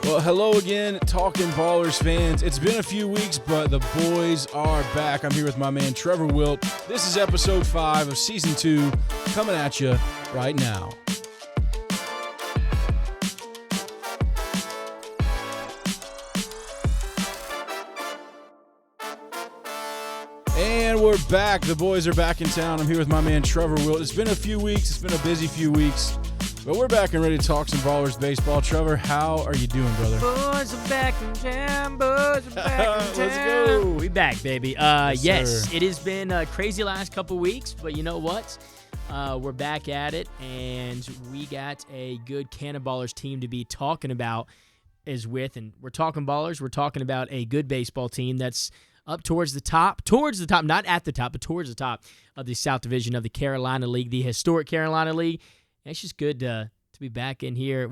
Well, hello again, Talking Ballers fans. It's been a few weeks, but the boys are back. I'm here with my man, Trevor Wilt. This is episode 5 of season 2, coming at you right now. And we're back. The boys are back in town. I'm here with my man, Trevor Wilt. It's been a few weeks. It's been a busy few weeks. But we're back and ready to talk some Ballers baseball. Trevor, how are you doing, brother? Boys are back in town. Boys are back in town. Let's go. We back, baby. Yes, sir. It has been a crazy last couple weeks, but you know what? We're back at it, and we got a good Cannonballers team to be talking about and we're talking Ballers. We're talking about a good baseball team that's up towards the top, not at the top, but towards the top of the South Division of the Carolina League, the historic Carolina League. It's just good to be back in here.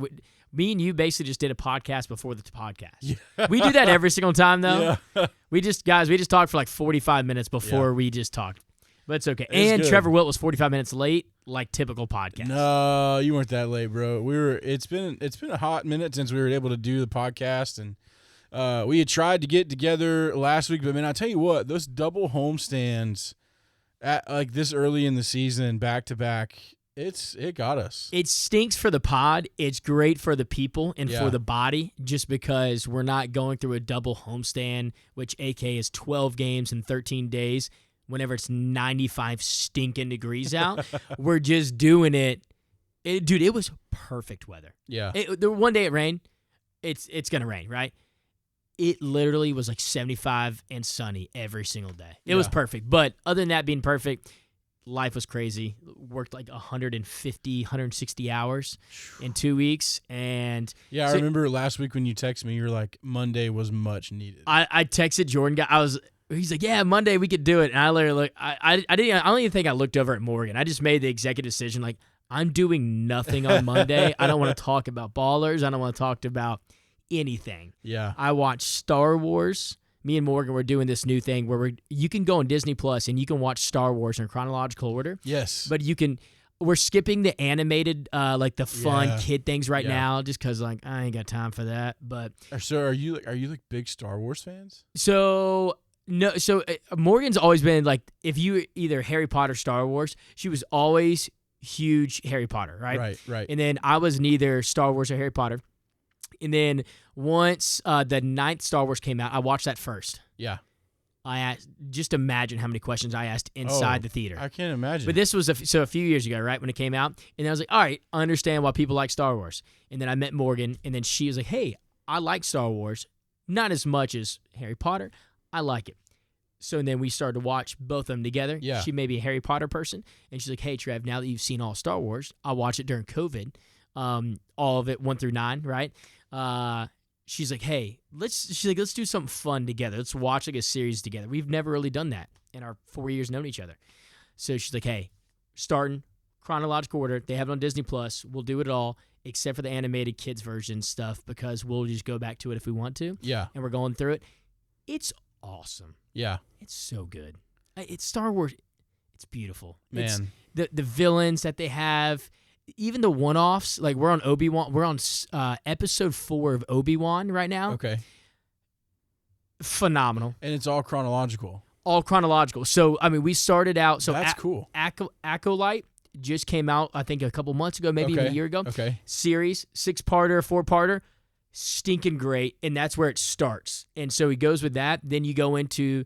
Me and you basically just did a podcast before the podcast. Yeah. We do that every single time, though. Yeah. We just talked for like 45 minutes before we just talked. But it's okay. And good. Trevor Wilt was 45 minutes late, like typical podcast. No, you weren't that late, bro. It's been a hot minute since we were able to do the podcast, and we had tried to get together last week. But man, I tell you what, those double homestands at like this early in the season, back to back. It got us. It stinks for the pod. It's great for the people and for the body, just because we're not going through a double homestand, which AK is 12 games in 13 days. Whenever it's 95 stinking degrees out, we're just doing it. Dude, it was perfect weather. Yeah. The one day it rained, it's gonna rain, right? It literally was like 75 and sunny every single day. It was perfect. But other than that being perfect, life was crazy. Worked like 150, 160 hours in 2 weeks. And I remember last week when you texted me, you were like, Monday was much needed. I texted Jordan. He's like, yeah, Monday we could do it. And I literally, I don't even think I looked over at Morgan. I just made the executive decision, like, I'm doing nothing on Monday. I don't want to talk about Ballers. I don't want to talk about anything. Yeah. I watched Star Wars. Me and Morgan were doing this new thing where you can go on Disney Plus and you can watch Star Wars in chronological order. Yes. But we're skipping the animated, like the fun kid things right now, just because like I ain't got time for that. But so are you like big Star Wars fans? So no. So Morgan's always been like, if you either Harry Potter, Star Wars, she was always huge Harry Potter, right? Right. And then I was neither Star Wars or Harry Potter. And then once the 9th Star Wars came out, I watched that first. Yeah. I asked, just imagine how many questions I asked inside the theater. I can't imagine. But this was a few years ago, right, when it came out. And I was like, all right, I understand why people like Star Wars. And then I met Morgan, and then she was like, hey, I like Star Wars. Not as much as Harry Potter. I like it. So then we started to watch both of them together. Yeah. She may be a Harry Potter person. And she's like, hey, Trev, now that you've seen all Star Wars, I watched it during COVID. All of it, 1 through 9, right? She's like, hey, let's do something fun together. Let's watch like a series together. We've never really done that in our 4 years knowing each other. So she's like, hey, starting chronological order. They have it on Disney Plus. We'll do it all except for the animated kids version stuff because we'll just go back to it if we want to. Yeah. And we're going through it. It's awesome. Yeah. It's so good. It's Star Wars. It's beautiful. Man. It's the villains that they have. Even the one-offs, like we're on Obi-Wan. We're on episode 4 of Obi-Wan right now. Okay. Phenomenal. And it's all chronological. All chronological. So, I mean, we started out. So that's cool. Acolyte just came out, I think, a couple months ago, maybe even a year ago. Okay. Series, 6-parter, 4-parter. Stinking great. And that's where it starts. And so he goes with that. Then you go into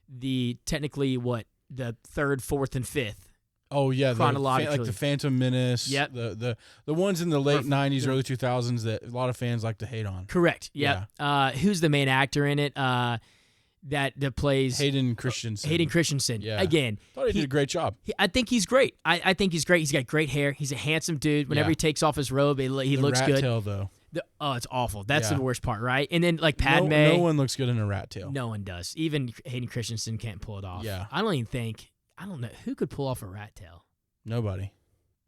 the 3rd, 4th, and 5th. Oh yeah, chronologically, like the Phantom Menace. Yep. The ones in the late '90s, early 2000s that a lot of fans like to hate on. Correct. Yep. Yeah. Who's the main actor in it? That plays Hayden Christensen. Hayden Christensen. Yeah. Again, thought he did a great job. I think he's great. I think he's great. He's got great hair. He's a handsome dude. Whenever he takes off his robe, he looks good. Rat tail though. It's awful. That's the worst part, right? And then like Padme. No one looks good in a rat tail. No one does. Even Hayden Christensen can't pull it off. Yeah. I don't know who could pull off a rat tail. Nobody.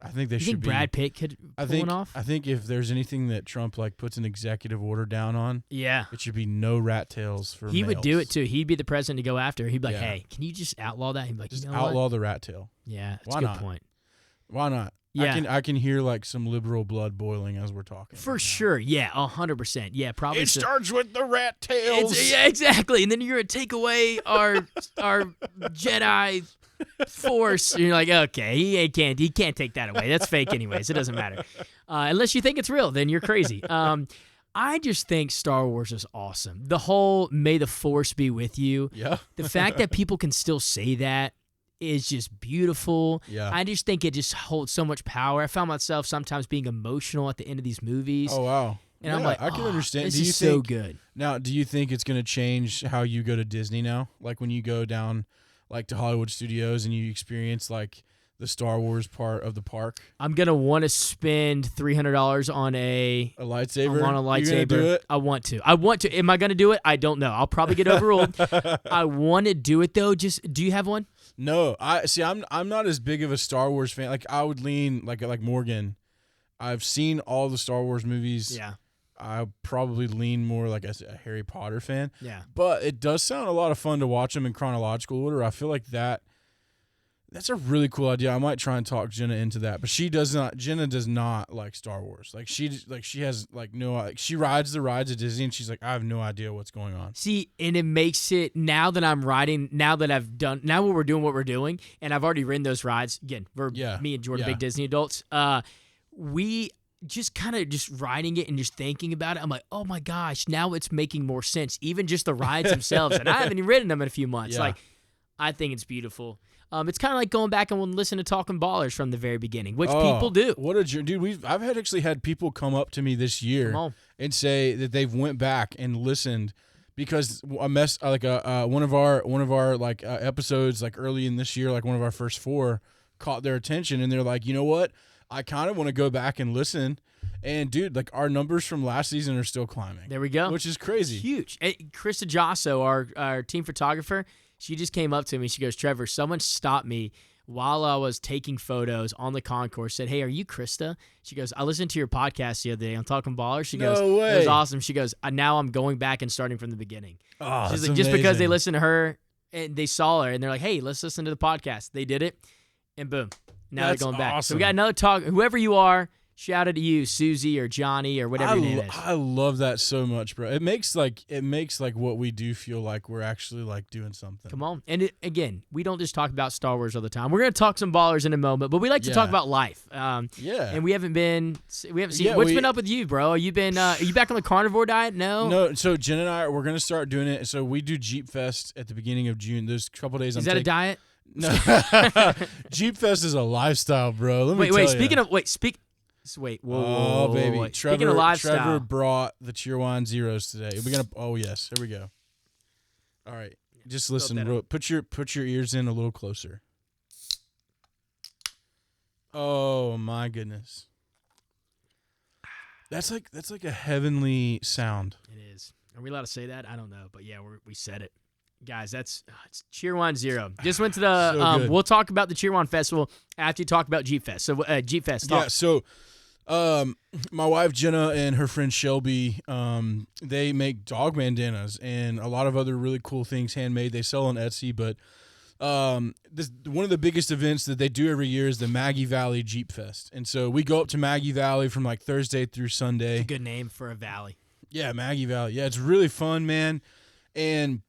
I think they should think be. Brad Pitt could pull one off? I think if there's anything that Trump like puts an executive order down on, it should be no rat tails for He males. would do it too. He'd be the president to go after. He'd be like, hey, can you just outlaw that? He'd be like, just you know outlaw what? the rat tail. Yeah, that's Why a good not? point. Why not? Yeah. I can hear like some liberal blood boiling as we're talking. For sure. Yeah, 100%. Yeah, probably. It starts with the rat tails. Yeah, exactly. And then you're going to take away our Jedi force. And you're like, okay, he can't take that away. That's fake anyways. It doesn't matter. Unless you think it's real, then you're crazy. I just think Star Wars is awesome. The whole "May the Force be with you." Yeah. The fact that people can still say that is just beautiful. Yeah. I just think it just holds so much power. I found myself sometimes being emotional at the end of these movies. Oh wow. And I'm like, I can understand. This Do you is think, so good. Now, do you think it's going to change how you go to Disney now? Like when you go down like to Hollywood Studios and you experience like the Star Wars part of the park? I'm going to want to spend $300 on a lightsaber. I want a lightsaber. You gonna do it? I want to. Am I going to do it? I don't know. I'll probably get overruled. I want to do it though. Just do you have one? No. I'm not as big of a Star Wars fan. Like I would lean like Morgan. I've seen all the Star Wars movies. Yeah. I probably lean more like a Harry Potter fan. Yeah. But it does sound a lot of fun to watch them in chronological order. I feel like that's a really cool idea. I might try and talk Jenna into that. But Jenna does not like Star Wars. Like she has like no, she rides the rides at Disney and she's like, I have no idea what's going on. See, and it makes it now that we're doing what we're doing, and I've already ridden those rides. Again, me and Jordan, big Disney adults. We just kind of just riding it and just thinking about it. I'm like, oh my gosh, now it's making more sense. Even just the rides themselves, and I haven't even ridden them in a few months. Yeah. Like, I think it's beautiful. It's kind of like going back and listening to Talking Ballers from the very beginning, which people do. What a dude! I've actually had people come up to me this year and say that they've went back and listened because one of our like episodes like early in this year, like one of our first 4, caught their attention, and they're like, you know what? I kind of want to go back and listen. And, dude, like, our numbers from last season are still climbing. There we go. Which is crazy. It's huge. Krista Josso, our team photographer, she just came up to me. She goes, Trevor, someone stopped me while I was taking photos on the concourse, said, hey, are you Krista? She goes, I listened to your podcast the other day on Talking Ballers. She goes, no way. It was awesome. She goes, now I'm going back and starting from the beginning. Oh, she's that's like, just amazing. because they listened to her and they saw her and they're like, hey, let's listen to the podcast. They did it, and boom. Now That's they're going back. awesome. So we got another talk. Whoever you are, shout out to you, Susie or Johnny or whatever your name is. I love that so much, bro. It makes like what we do feel like we're actually like doing something. Come on. And again, we don't just talk about Star Wars all the time. We're going to talk some ballers in a moment, but we like to talk about life. Yeah. And we haven't seen what's been up with you, bro? Are you back on the carnivore diet? No. So Jen and I we're going to start doing it. So we do Jeep Fest at the beginning of June. There's a couple days. Is that a diet? No. Jeep Fest is a lifestyle, bro. Let me wait. tell Whoa, baby. wait. Trevor, Speaking of lifestyle, Trevor brought the Tier 1 Zeros today. We're gonna. Oh yes, here we go. All right, just listen. Put your ears in a little closer. Oh my goodness, that's like a heavenly sound. It is. Are we allowed to say that? I don't know, but yeah, we said it. Guys, it's Cheer 1 0. Just went to the. So we'll talk about the Cheer 1 Festival after you talk about Jeep Fest. So Jeep Fest. Talk. Yeah. So, my wife Jenna and her friend Shelby, they make dog bandanas and a lot of other really cool things handmade. They sell on Etsy, but one of the biggest events that they do every year is the Maggie Valley Jeep Fest, and so we go up to Maggie Valley from like Thursday through Sunday. It's a good name for a valley. Yeah, Maggie Valley. Yeah, it's really fun, man, and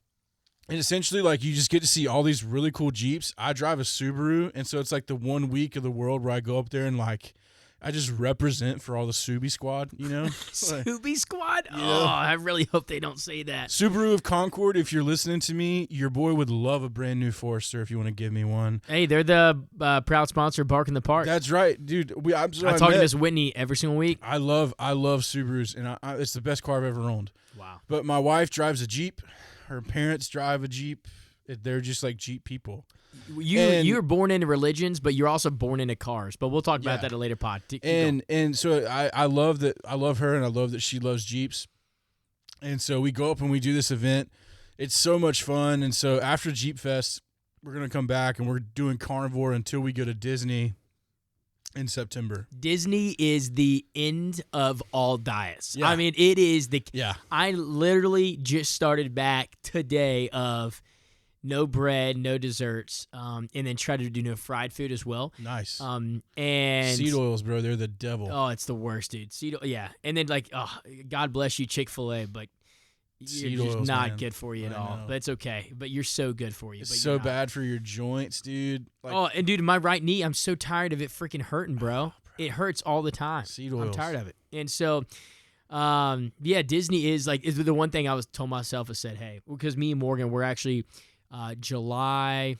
essentially, like, you just get to see all these really cool Jeeps. I drive a Subaru, and so it's like the 1 week of the world where I go up there and, like, I just represent for all the Subi squad, you know? Subi squad? Yeah. Oh, I really hope they don't say that. Subaru of Concord, if you're listening to me, your boy would love a brand new Forester if you want to give me one. Hey, they're the proud sponsor of Bark in the Park. That's right, dude. I talk to Miss Whitney every single week. I love Subarus, and it's the best car I've ever owned. Wow. But my wife drives a Jeep. Her parents drive a Jeep. They're just like Jeep people. You were born into religions, but you're also born into cars. But we'll talk about that at a later pod. And so I love that. I love her, and I love that she loves Jeeps. And so we go up and we do this event. It's so much fun. And so after Jeep Fest, we're gonna come back and we're doing carnivore until we go to Disney in September. Disney is the end of all diets. Yeah. I mean, it is the. Yeah. I literally just started back today of no bread, no desserts, and then try to do no fried food as well. Nice. And Seed oils, bro, they're the devil. oh, it's the worst, dude. Seed oil, yeah. And then like, oh, God bless you, Chick-fil-A, but Seed you're just oils, not man. good for you at I all. know. But it's okay. But you're so good for you. It's but so you're not. bad for your joints, dude. Like, Oh, and dude, my right knee, I'm so tired of it freaking hurting, bro. It hurts all the time. Seed I'm oils. tired of it. And so, yeah, Disney is the one thing I was told myself. I said, hey, because me and Morgan, we're actually July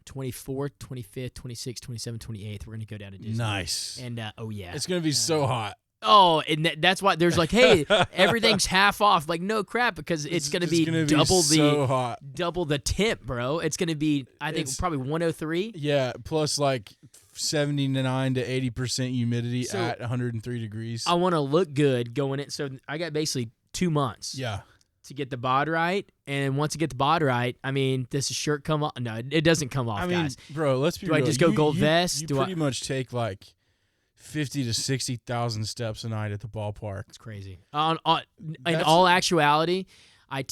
24th, 25th, 26th, 27th, 28th. We're going to go down to Disney. nice. And, oh, yeah. It's gonna be so hot. Oh, and that's why there's like, hey, everything's half off. Like, no crap, because it's going to be double so hot. double the temp, bro. It's going to be, I think, It's- probably 103. Yeah, plus like 79 to 80% humidity So- at 103 degrees. I want to look good going in. So I got basically 2 months yeah. to get the bod right. And once I get the bod right, I mean, does the shirt come off? No, it doesn't come off, I mean, guys. bro, let's be Do I real. just go gold vest? You Do I- pretty much take like 50 to 60,000 steps a night at the ballpark. It's crazy. In That's- all actuality, I've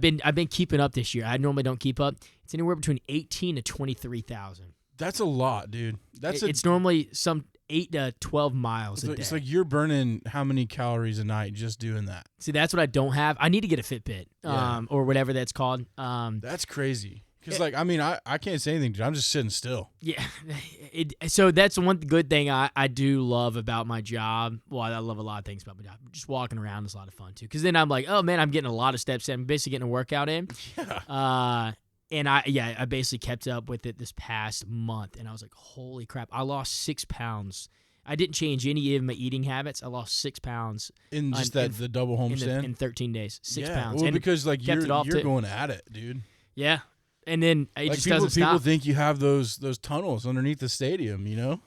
been keeping up this year. I normally don't keep up. It's anywhere between 18 to 23,000. That's a lot, dude. It's normally some 8 to 12 miles a day. it's like you're burning how many calories a night just doing that. See, that's what I don't have. I need to get a Fitbit, Yeah. or whatever that's called. That's crazy. Because, like, I mean, I can't say anything, dude. I'm just sitting still. Yeah. So that's one good thing I do love about my job. Well, I love a lot of things about my job. Just walking around is a lot of fun, too. Because then I'm like, oh, man, I'm getting a lot of steps in. I'm basically getting a workout in. Yeah. And I basically kept up with it this past month. And I was like, holy crap. I lost 6 pounds. I didn't change any of my eating habits. I lost 6 pounds In just in- the double homestand. in 13 days. 6 yeah. pounds. Well, And because, like, kept it off you're too. going at it, dude. yeah. And then it Like, just people doesn't stop. think you have those tunnels underneath the stadium, you know?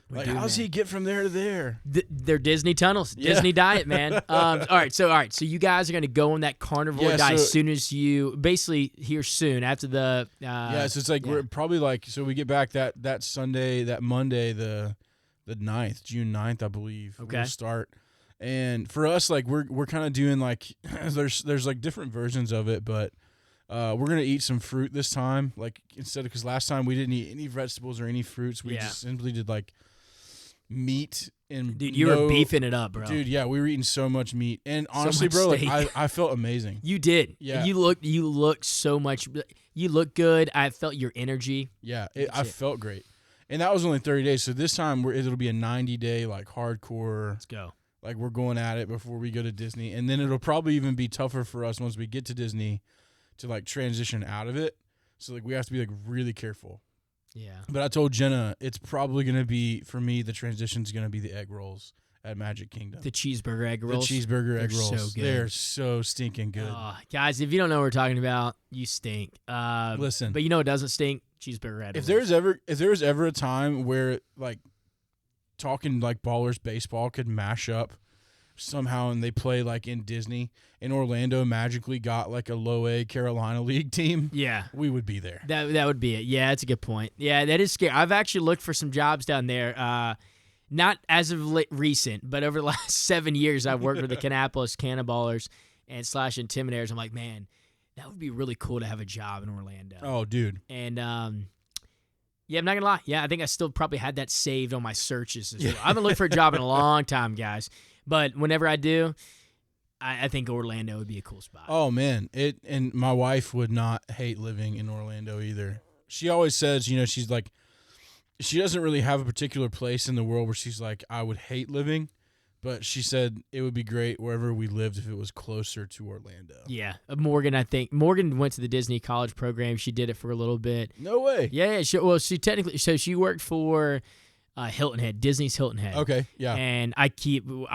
We Like, do, how's man. he get from there to there? They're Disney tunnels, Yeah. Disney diet, man. All right. So you guys are going to go on that carnivore Yeah, diet so- as soon as you, basically here soon after the. Yeah, so it's like yeah. we're probably like, so we get back that Sunday, that Monday, the 9th, June 9th, I believe. Okay. We'll start. And for us, like we're kind of doing like there's like different versions of it, but we're gonna eat some fruit this time. Like instead of, because last time we didn't eat any vegetables or any fruits, we Yeah. just simply did like meat and Dude, you were beefing it up, bro. Dude, yeah, we were eating so much meat, and honestly, much bro, like steak. I felt amazing. You did. Yeah. You look so much. You look good. I felt your energy. Yeah, I That's it. felt great, and that was only 30 days. So this time it'll be a 90-day like hardcore. Let's go. Like we're going at it before we go to Disney, and then it'll probably even be tougher for us once we get to Disney to like transition out of it. So like we have to be like really careful. Yeah. But I told Jenna it's probably gonna be, for me, the transition's gonna be the egg rolls at Magic Kingdom. The cheeseburger egg rolls. The cheeseburger egg They're so rolls. good. They're so stinking good. Guys, if you don't know what we're talking about, you stink. Listen, But you know what doesn't stink? Cheeseburger egg if rolls. there was ever a time where like talking like Ballers baseball could mash up somehow, and they play like in Disney, and Orlando magically got like a low A Carolina League team, Yeah. we would be there. That would be it. Yeah, that's a good point. Yeah, that is scary. I've actually looked for some jobs down there. Not as of recent, but over the last 7 years, I've worked with the Kannapolis Cannonballers and / Intimidators. I'm like, man, that would be really cool to have a job in Orlando. Oh, dude. And yeah, I'm not gonna lie. Yeah, I think I still probably had that saved on my searches as well. I haven't looked for a job in a long time, guys. But whenever I do, I think Orlando would be a cool spot. Oh man, and my wife would not hate living in Orlando either. She always says, you know, she's like, she doesn't really have a particular place in the world where she's like, I would hate living, but she said it would be great wherever we lived if it was closer to Orlando. Yeah, Morgan. I think Morgan went to the Disney College program. She did it for a little bit. No way. Yeah. She technically. So she worked for Hilton Head, Disney's Hilton Head. Okay. Yeah. And I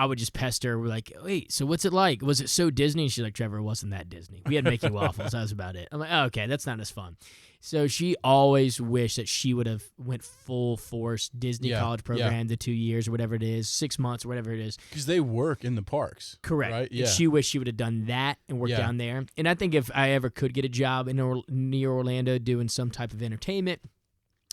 would just pester her, like, wait, so what's it like? Was it so Disney? And she's like, Trevor, it wasn't that Disney. We had Mickey Waffles. That was about it. I'm like, oh, okay, that's not as fun. So she always wished that she would have went full force Disney Yeah, college program, the 2 years or whatever it is, 6 months or whatever it is. Because they work in the parks. Correct. Right? And Yeah. she wished she would have done that and worked Yeah. down there. And I think if I ever could get a job near Orlando doing some type of entertainment,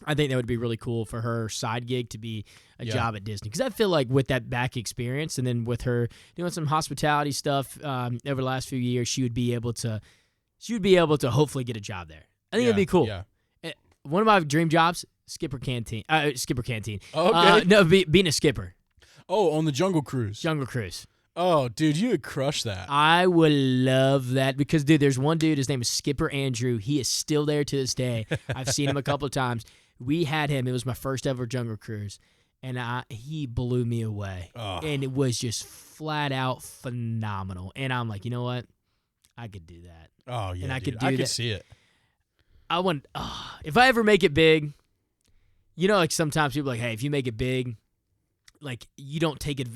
I think that would be really cool for her side gig to be a Yeah. job at Disney. Because I feel like with that back experience and then with her doing some hospitality stuff over the last few years, she would be able to So you'd be able to hopefully get a job there. I think it'd be cool. Yeah. One of my dream jobs, skipper canteen. Skipper canteen. Oh, okay. No, being a skipper. Oh, on the Jungle Cruise. Jungle Cruise. Oh, dude, you would crush that. I would love that because, dude, there's one dude. His name is Skipper Andrew. He is still there to this day. I've seen him a couple of times. We had him. It was my first ever Jungle Cruise, and he blew me away. Oh. And it was just flat out phenomenal. And I'm like, you know what? I could do that. Oh, yeah, And I dude. could do I that. could see it. I want. If I ever make it big, like sometimes people are like, hey, if you make it big, like you don't take it.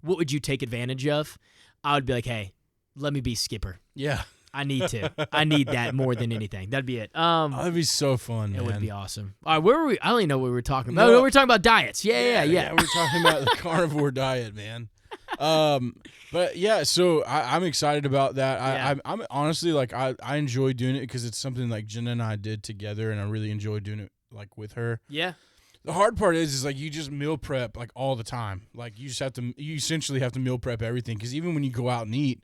What would you take advantage of? I would be like, hey, let me be skipper. Yeah. I need to. I need that more than anything. That'd be it. That'd be so fun, man. It would be awesome. All right, where were we? I don't even know what we were talking about. No. Oh, we were talking about diets. Yeah. We're talking about the carnivore diet, man. But yeah, so I'm excited about that. I'm honestly like I enjoy doing it because it's something like Jenna and I did together, and I really enjoy doing it like with her. Yeah. The hard part is like you just meal prep like all the time. Like you essentially have to meal prep everything because even when you go out and eat,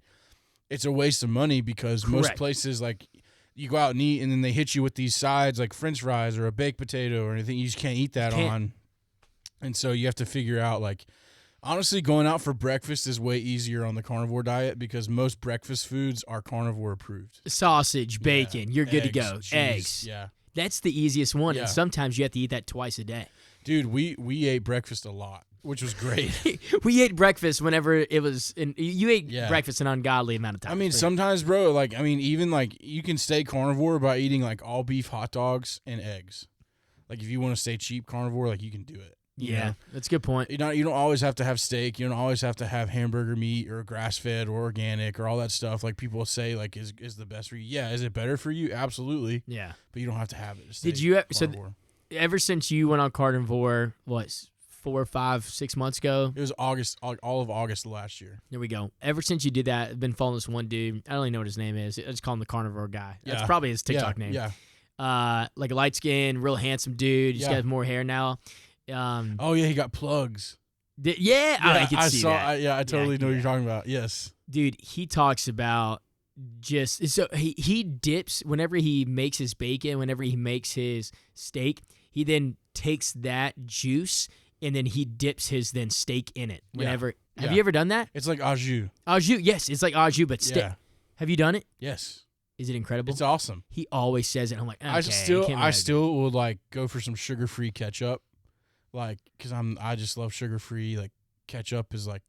it's a waste of money because most places like you go out and eat and then they hit you with these sides like French fries or a baked potato or anything. You just can't eat that on. And so you have to figure out like honestly going out for breakfast is way easier on the carnivore diet because most breakfast foods are carnivore approved. Sausage, bacon, you're good to go. Cheese, Eggs. Yeah. That's the easiest one. Yeah. And sometimes you have to eat that twice a day. Dude, we ate breakfast a lot, which was great. We ate breakfast whenever it was. You ate Yeah. breakfast an ungodly amount of times. I mean, sometimes, bro, like, even, like, you can stay carnivore by eating, like, all beef hot dogs and eggs. Like, if you want to stay cheap carnivore, like, you can do it. You Yeah, know? that's a good point. You don't always have to have steak. You don't always have to have hamburger meat or grass-fed or organic or all that stuff. Like, people say, like, is the best for you. Yeah, is it better for you? Absolutely. Yeah. But you don't have to have it to stay Did you carnivore. ever since you went on carnivore, what, 4, 5, 6 months ago? It was August, all of August of last year. There we go. Ever since you did that, I've been following this one dude. I don't even know what his name is. I just call him the carnivore guy. That's Yeah. probably his TikTok name. Yeah. Like a light skin, real handsome dude. He's got more hair now. Oh, yeah, he got plugs. I can see that. I totally know what yeah. you're talking about. Yes. Dude, he talks about he dips whenever he makes his bacon, whenever he makes his steak, he then takes that juice and then he dips his steak in it. Whenever have you ever done that? It's like au jus. Au jus, yes, it's like au jus, but steak. Yeah. Have you done it? Yes. Is it incredible? It's awesome. He always says it. I'm like, okay, I still would like go for some sugar-free ketchup, like because I just love sugar-free. Like ketchup is like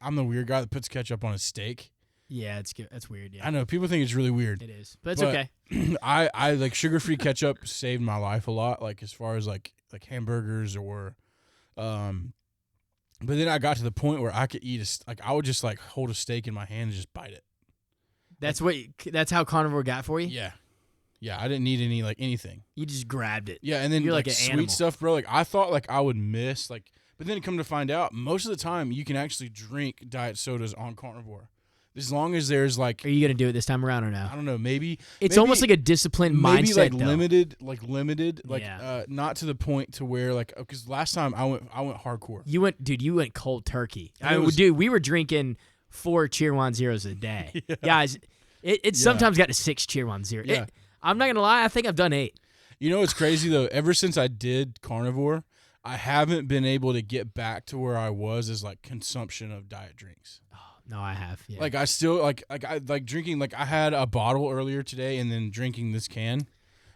I'm the weird guy that puts ketchup on his steak. Yeah, it's good. That's weird. Yeah, I know people think it's really weird. it is, but it's okay. I like sugar-free ketchup saved my life a lot. Like as far as like hamburgers or, but then I got to the point where I could eat I would just like hold a steak in my hand and just bite it. That's how carnivore got for you. Yeah, I didn't need anything. You just grabbed it. Yeah, and then You're like like an sweet animal. stuff, bro. Like I thought like I would miss but then come to find out, most of the time you can actually drink diet sodas on carnivore, as long as there's like Are you gonna do it this time around or no? I don't know, maybe Almost like a disciplined maybe mindset. like though. limited, Yeah. not to the point to where like because last time I went hardcore. You went cold turkey. And We were drinking 4 Cheer 1-0s a day, guys. It sometimes got to 6 Cheer 1-0. Yeah. I'm not gonna lie. I think I've done 8. You know what's crazy though? Ever since I did carnivore, I haven't been able to get back to where I was as like consumption of diet drinks. No, I have. Yeah. Like I still like I like drinking. Like I had a bottle earlier today, and then drinking this can.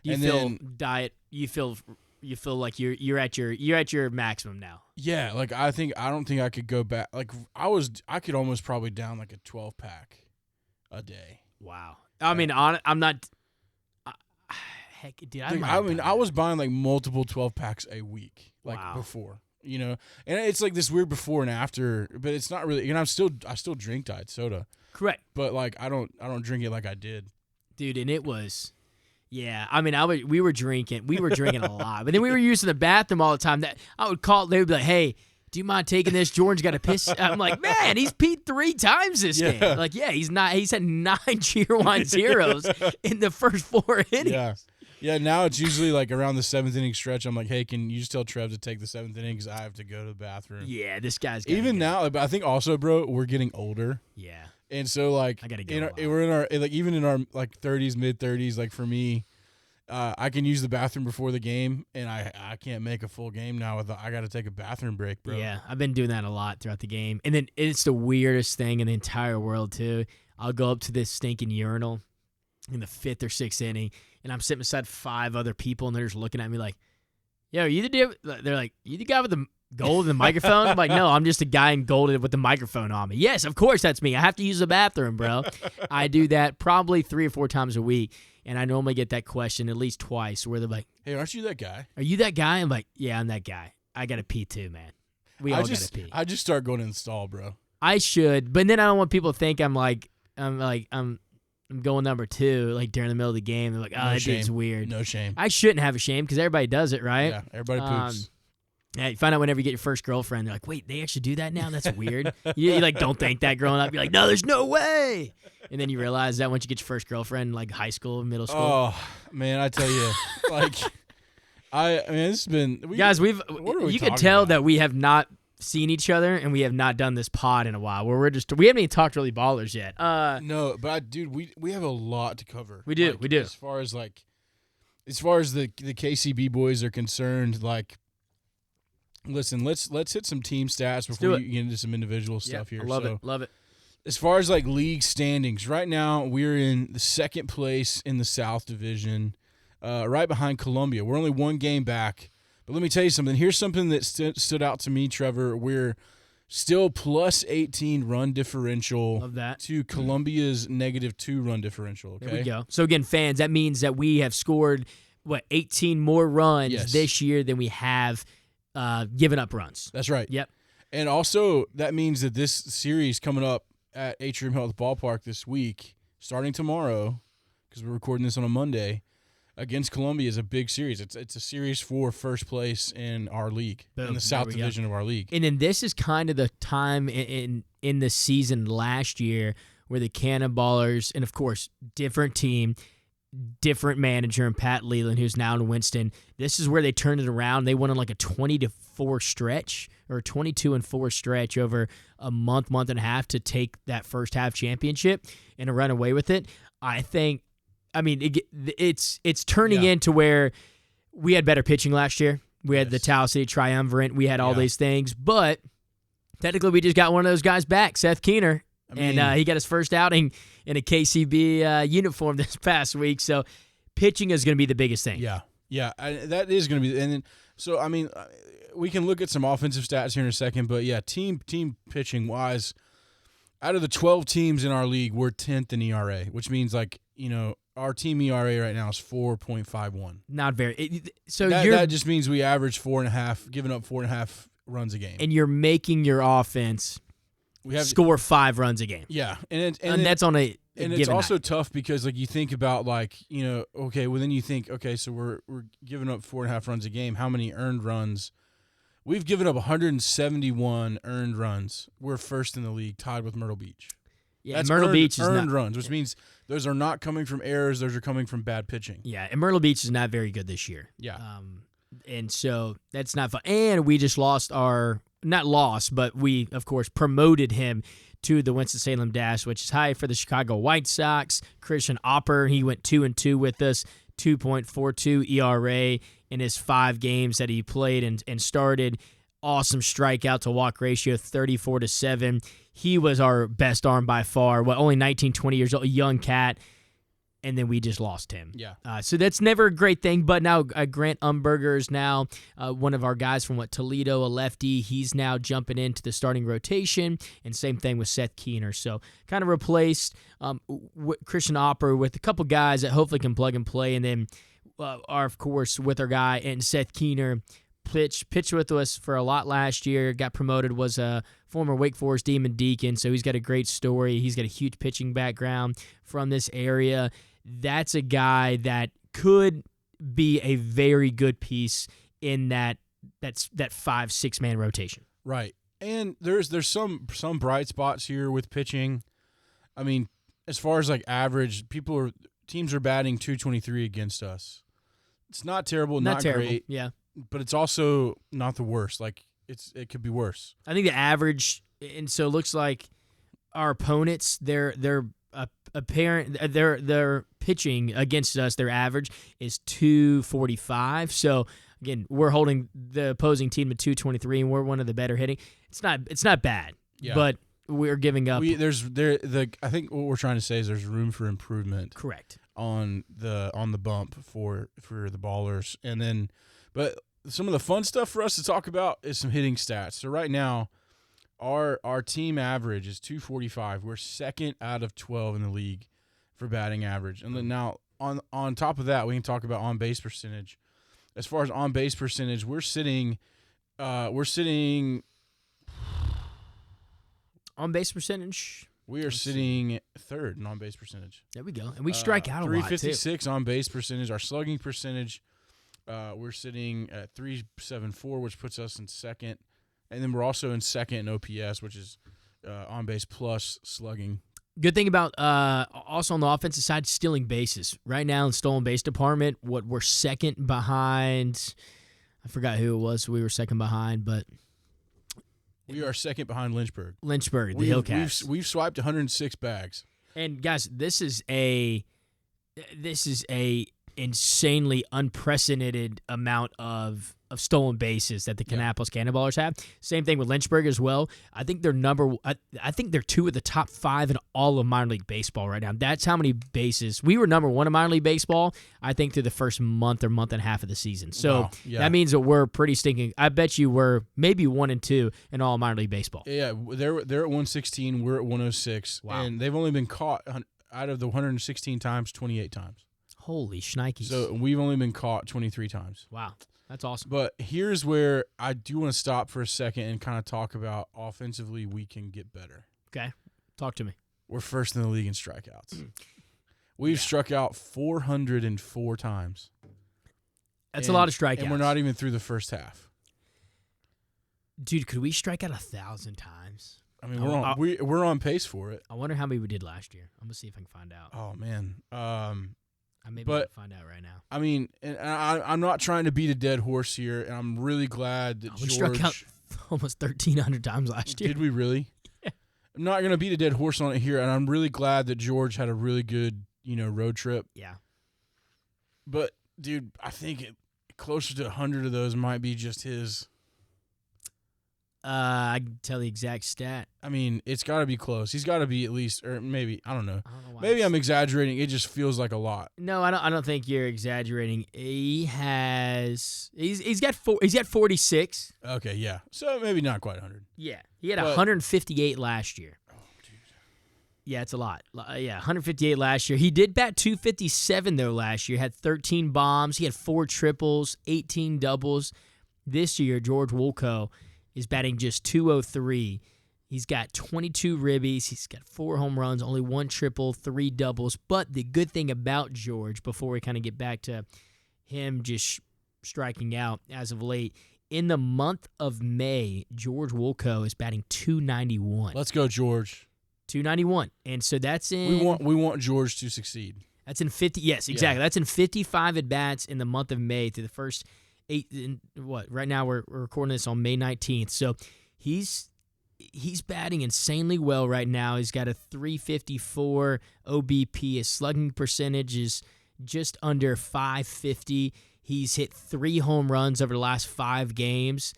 You and feel then, diet. You feel like you're at your maximum now. Yeah, like I don't think I could go back. Like I could almost probably down like a 12-pack a day. Wow. I mean, I'm not. Heck, dude. I was buying like multiple 12-packs a week, like Wow. before, and it's like this weird before and after, but it's not really. I still drink diet soda, Correct, but like I don't drink it like I did, dude. And it was, yeah. I mean, we were drinking a lot, but then we were using the bathroom all the time. That I would call. They would be like, "Hey, do you mind taking this? Jordan's got to piss." I'm like, "Man, he's peed 3 times this game." Like, yeah, he's had 9 Cheer 1-0s in the first 4 innings. Yeah, now it's usually like around the 7th inning stretch. I'm like, hey, can you just tell Trev to take the 7th inning because I have to go to the bathroom. Yeah, this guy's even now. But I think also, bro, we're getting older. Yeah, And so like I gotta get we're in our like even in our like 30s, mid 30s. Like for me, I can use the bathroom before the game, and I can't make a full game now. I got to take a bathroom break, bro. Yeah, I've been doing that a lot throughout the game. And then it's the weirdest thing in the entire world, too. I'll go up to this stinking urinal in the 5th or 6th inning, and I'm sitting beside 5 other people, and they're just looking at me like, yo, are you the dude? They're like, you the guy with the gold and the microphone? I'm like, no, I'm just a guy in gold with the microphone on me. Yes, of course that's me. I have to use the bathroom, bro. I do that probably 3 or 4 times a week, and I normally get that question at least twice where they're like, hey, aren't you that guy? are you that guy? I'm like, yeah, I'm that guy. I got to pee too, man. We all got to pee. I just start going in the stall, bro. I should, but then I don't want people to think I'm going number 2 like during the middle of the game. They're like, oh, that dude's weird. No shame. I shouldn't have a shame because everybody does it, right? Yeah, everybody poops. Yeah, you find out whenever you get your first girlfriend, they're like, wait, they actually do that now? That's weird. you like don't think that growing up. You're like, no, there's no way. And then you realize that once you get your first girlfriend, like high school, middle school. Oh man, I tell you, like, I mean, this has been guys. You can tell that we have not seen each other and we have not done this pod in a while. Where we haven't even talked really ballers yet. No, but dude, we have a lot to cover. We do. As far as the KCB boys are concerned, like. Listen, let's hit some team stats before you get into some individual stuff here. I love it. As far as like league standings, right now we're in the 2nd place in the South Division, right behind Columbia. We're only 1 game back. But let me tell you something. Here's something that stood out to me, Trevor. We're still plus 18 run differential Love that. to Columbia's -2 run differential. Okay? There we go. So again, fans, that means that we have scored 18 more runs this year than we have giving up runs. That's right. Yep. And also, that means that this series coming up at Atrium Health Ballpark this week, starting tomorrow, because we're recording this on a Monday, against Columbia is a big series. It's a series for first place in our league, in the South Division of our league. And then this is kind of the time in the season last year where the Cannonballers, and of course, different team, different manager, and Pat Leland, who's now in Winston. This is where they turned it around. They went on like a 20-4 stretch or 22-4 stretch over a month and a half to take that first half championship and to run away with it. It's turning into where we had better pitching last year. We had the Towel City Triumvirate. We had all these things, but technically we just got one of those guys back, Seth Keener. And he got his first outing in a KCB uniform this past week. So pitching is going to be the biggest thing. Yeah, that is going to be. And then, so, I mean, we can look at some offensive stats here in a second. But, yeah, team pitching-wise, out of the 12 teams in our league, we're 10th in ERA, which means, like, our team ERA right now is 4.51. Not very. That just means we average 4.5, giving up 4.5 runs a game. And you're making your offense – score 5 runs a game. Yeah, and that's on a and it's also tough because like you think about okay, well then you think so we're giving up 4.5 runs a game. How many earned runs? We've given up 171 earned runs. We're first in the league, tied with Myrtle Beach. Yeah, that's Myrtle Beach is earned runs, which means those are not coming from errors. Those are coming from bad pitching. Yeah, and Myrtle Beach is not very good this year. Yeah, and so that's not fun. And we just but we, of course, promoted him to the Winston-Salem Dash, which is high for the Chicago White Sox. Christian Opper, he went 2-2 with us, 2.42 ERA in his 5 games that he played and started. Awesome strikeout to walk ratio, 34-7. He was our best arm by far. Only 19, 20 years old, a young cat. And then we just lost him. Yeah. So that's never a great thing. But now Grant Umberger is now one of our guys from Toledo, a lefty. He's now jumping into the starting rotation. And same thing with Seth Keener. So kind of replaced Christian Opper with a couple guys that hopefully can plug and play. And then are, of course, with our guy and Seth Keener. Pitched with us for a lot last year, got promoted, was a former Wake Forest Demon Deacon, so he's got a great story. He's got a huge pitching background from this area. That's a guy that could be a very good piece in that 5-6 man rotation. Right. And there's some bright spots here with pitching. I mean, as far as like average, teams are batting .223 against us. It's not terrible, not terrible. Great. Yeah. But it's also not the worst. Like it could be worse. I think the average, and so it looks like our opponents, their pitching against us, their average is 245. So again, we're holding the opposing team to 223, and we're one of the better hitting. It's not bad, but we're giving up. I think what we're trying to say is there's room for improvement. Correct. On the bump for the Ballers, and then, but some of the fun stuff for us to talk about is some hitting stats. So right now, our team average is 245. We're second out of 12 in the league for batting average, and then now on top of that, we can talk about on base percentage. As far as on base percentage, we're sitting. On base percentage. We are sitting third in on base percentage. There we go, and we strike out a lot. 356 on base percentage. Our slugging percentage, we're sitting at 374, which puts us in second, and then we're also in second in OPS, which is on base plus slugging. Good thing about also on the offensive side, stealing bases. Right now in stolen base department, we're second behind. I forgot who it was. We were second behind, but we are second behind Lynchburg. The Hillcats. We've swiped 106 bags. And guys, this is a insanely unprecedented amount of stolen bases that the Kannapolis Cannonballers have. Same thing with Lynchburg as well. I think they're I think they're two of the top 5 in all of minor league baseball right now. That's how many bases. We were number 1 in minor league baseball, I think, through the first month or month and a half of the season. So that means that we're pretty stinking. I bet you we're maybe 1 and 2 in all minor league baseball. Yeah, they're at 116. We're at 106. Wow. And they've only been caught out of the 116 times, 28 times. Holy shnikes. So we've only been caught 23 times. Wow. That's awesome. But here's where I do want to stop for a second and kind of talk about offensively we can get better. Okay. Talk to me. We're first in the league in strikeouts. We've struck out 404 times. That's a lot of strikeouts. And we're not even through the first half. Dude, could we strike out 1,000 times? I mean, we're on pace for it. I wonder how many we did last year. I'm going to see if I can find out. Oh, man. I may be able to find out right now. I mean, and I'm not trying to beat a dead horse here, and I'm really glad that we George struck out almost 1,300 times last year. Did we really? Yeah. I'm not going to beat a dead horse on it here, and I'm really glad that George had a really good, road trip. Yeah. But, dude, I think closer to 100 of those might be just his. I can tell the exact stat. I mean, it's got to be close. He's got to be at least, or maybe, I don't know. Why maybe I'm exaggerating. It just feels like a lot. No, I don't think you're exaggerating. He's got 46. Okay, yeah. So maybe not quite 100. Yeah. He had 158 last year. Oh, dude. Yeah, it's a lot. Yeah, 158 last year. He did bat 257 though last year. Had 13 bombs. He had 4 triples, 18 doubles. This year, George Woolco is batting just 203. He's got 22 ribbies. He's got 4 home runs, only 1 triple, 3 doubles. But the good thing about George, before we kind of get back to him just striking out as of late, in the month of May, George Woolco is batting 291. Let's go, George. 291. And so that's in... We want George to succeed. That's in 50... Yes, exactly. Yeah. That's in 55 at-bats in the month of May through the first... Right now we're recording this on May 19th. So he's batting insanely well right now. He's got a 354 OBP. His slugging percentage is just under 550. He's hit 3 home runs over the last 5 games.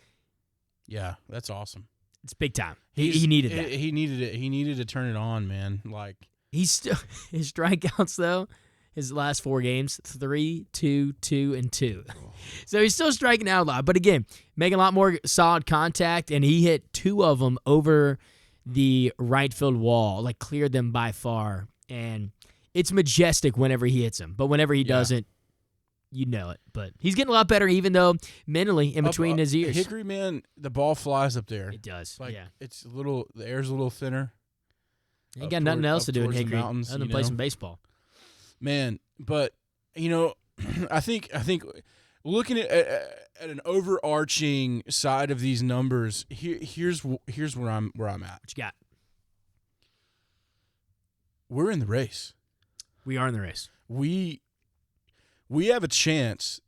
Yeah, that's awesome. It's big time. He needed that. He needed it. He needed to turn it on, man. Like he's still his strikeouts though. His last 4 games, 3, 2, 2, and 2. So he's still striking out a lot. But again, making a lot more solid contact, and he hit 2 of them over the right field wall, like cleared them by far. And it's majestic whenever he hits them. But whenever he doesn't, you know it. But he's getting a lot better, even though mentally in between his ears. Hickory, man, the ball flies up there. It does. Like, it's the air's a little thinner. He ain't got nothing else to do in Hickory other than play some baseball. Man, but I think looking at an overarching side of these numbers, here's where I'm at. What you got? We're in the race. We are in the race. We have a chance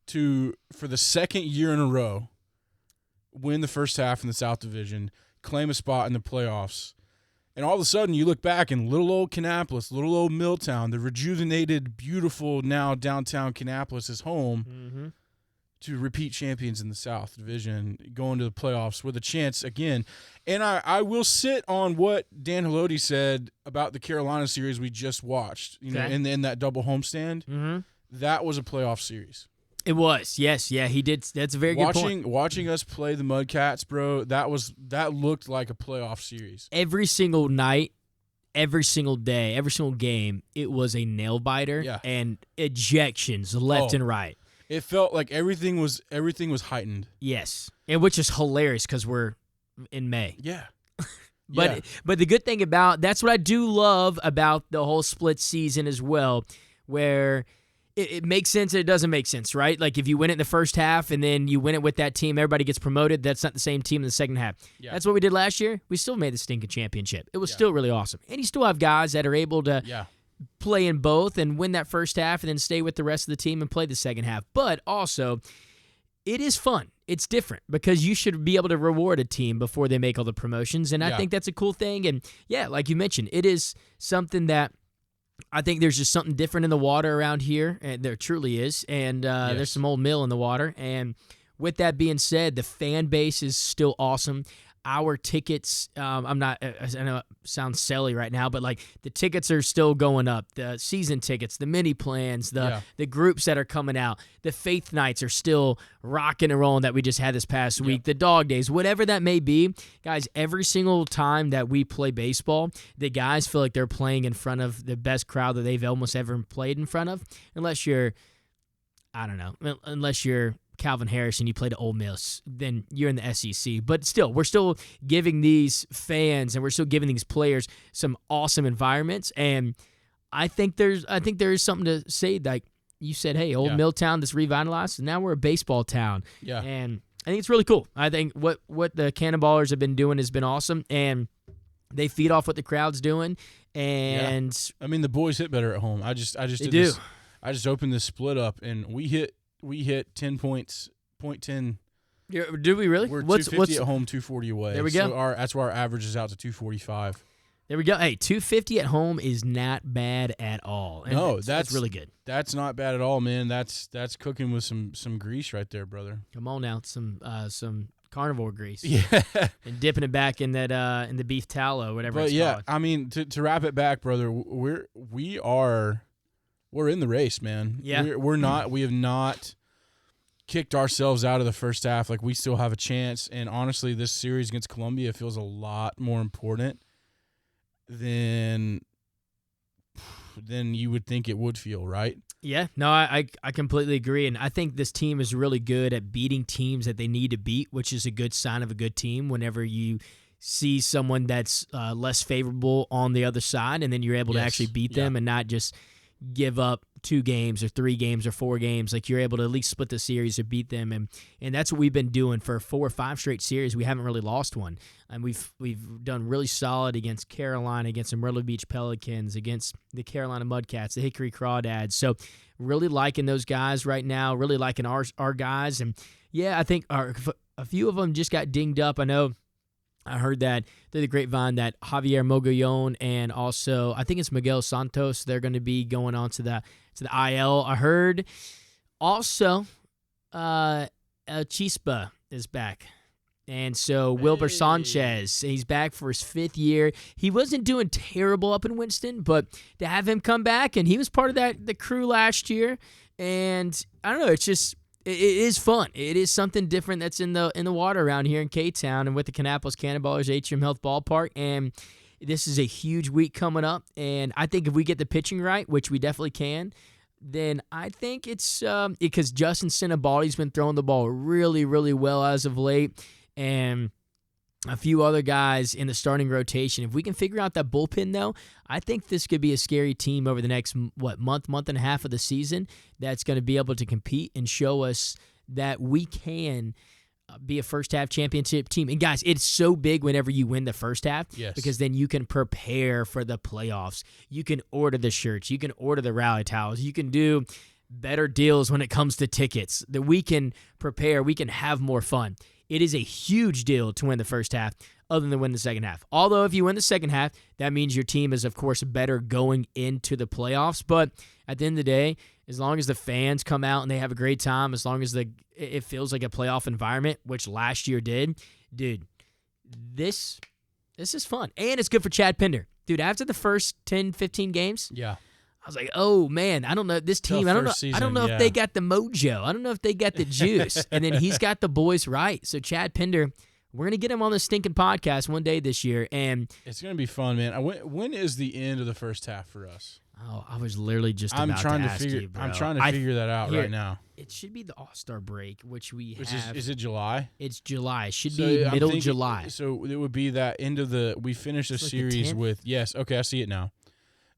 to, for the second year in a row, win the first half in the South Division, claim a spot in the playoffs, And all of a sudden, you look back and little old Kannapolis, little old Milltown, the rejuvenated, beautiful now downtown Kannapolis is home to repeat champions in the South Division, going to the playoffs with a chance again. And I will sit on what Dan Haloti said about the Carolina series we just watched. You know, in that double homestand, that was a playoff series. It was, yes, yeah, he did. That's a very good point. Watching us play the Mudcats, bro, that looked like a playoff series. Every single night, every single day, every single game, it was a nail biter and ejections left and right. It felt like everything was heightened. Yes, and which is hilarious because we're in May. Yeah. But the good thing about that's what I do love about the whole split season as well, where it makes sense and it doesn't make sense, right? Like if you win it in the first half and then you win it with that team, everybody gets promoted. That's not the same team in the second half. Yeah. That's what we did last year. We still made the stinking championship. It was still really awesome. And you still have guys that are able to play in both and win that first half and then stay with the rest of the team and play the second half. But also, it is fun. It's different because you should be able to reward a team before they make all the promotions. And I think that's a cool thing. And yeah, like you mentioned, it is something that I think there's just something different in the water around here, and there truly is, and there's some old mill in the water. And with that being said, the fan base is still awesome. Our tickets, I know it sounds silly right now, but like the tickets are still going up. The season tickets, the mini plans, the groups that are coming out, the faith nights are still rocking and rolling that we just had this past week. The dog days, whatever that may be, guys. Every single time that we play baseball, the guys feel like they're playing in front of the best crowd that they've almost ever played in front of, unless you're Calvin Harris and you play to Ole Miss, then you're in the SEC. But still, we're still giving these fans and we're still giving these players some awesome environments. And I think there is something to say. Like you said, hey, Old Milltown that's revitalized, and now we're a baseball town. Yeah. And I think it's really cool. I think what the Cannonballers have been doing has been awesome, and they feed off what the crowd's doing. And I mean, the boys hit better at home. I just opened this split up and we hit 10 points, .10. Yeah, do we really? We're 250 at home, 240 away. There we go. So that's why our average is out to 245. There we go. Hey, 250 at home is not bad at all. And no, that's really good. That's not bad at all, man. That's cooking with some grease right there, brother. Come on now, some carnivore grease. Yeah. And dipping it back in that in the beef tallow, whatever it's called. I mean, to wrap it back, brother, we're in the race, man. Yeah. We have not kicked ourselves out of the first half. Like, we still have a chance. And honestly, this series against Columbia feels a lot more important than you would think it would feel, right? Yeah. No, I completely agree. And I think this team is really good at beating teams that they need to beat, which is a good sign of a good team whenever you see someone that's less favorable on the other side, and then you're able to actually beat them and not just give up 2 games or 3 games or 4 games. Like, you're able to at least split the series or beat them, and that's what we've been doing for 4 or 5 straight series. We haven't really lost one, and we've done really solid against Carolina, against the Myrtle Beach Pelicans, against the Carolina Mudcats, the Hickory Crawdads. So really liking those guys right now, really liking our guys, and yeah, I think a few of them just got dinged up. I heard that through the grapevine that Javier Mogollon and also I think it's Miguel Santos, they're going to be going on to the IL. I heard also El Chispa is back. And so Wilber Sanchez, he's back for his 5th year. He wasn't doing terrible up in Winston, but to have him come back, and he was part of the crew last year, and I don't know, it's just it is fun. It is something different that's in the water around here in K-Town and with the Kannapolis Cannonballers Atrium Health Ballpark. And this is a huge week coming up. And I think if we get the pitching right, which we definitely can, then I think it's because Justin Sinibaldi's been throwing the ball really, really well as of late. And a few other guys in the starting rotation. If we can figure out that bullpen, though, I think this could be a scary team over the next, month and a half of the season that's going to be able to compete and show us that we can be a first-half championship team. And, guys, it's so big whenever you win the first half because then you can prepare for the playoffs. You can order the shirts. You can order the rally towels. You can do better deals when it comes to tickets. That we can prepare. We can have more fun. It is a huge deal to win the first half other than win the second half. Although if you win the second half, that means your team is, of course, better going into the playoffs. But at the end of the day, as long as the fans come out and they have a great time, as long as it feels like a playoff environment, which last year did, dude, this is fun. And it's good for Chad Pender. Dude, after the first 10, 15 games, Yeah. I was like, oh, man, I don't know. This team, I don't know if they got the mojo. I don't know if they got the juice. And then he's got the boys right. So Chad Pender, we're going to get him on the stinking podcast one day this year. And it's going to be fun, man. When is the end of the first half for us? Oh, I was literally just about to ask you, bro. I'm trying to figure that out right now. It should be the All-Star break, which have. Is it July? It's July. It should be middle July. So it would be that end of we finish a series with, yes, okay, I see it now.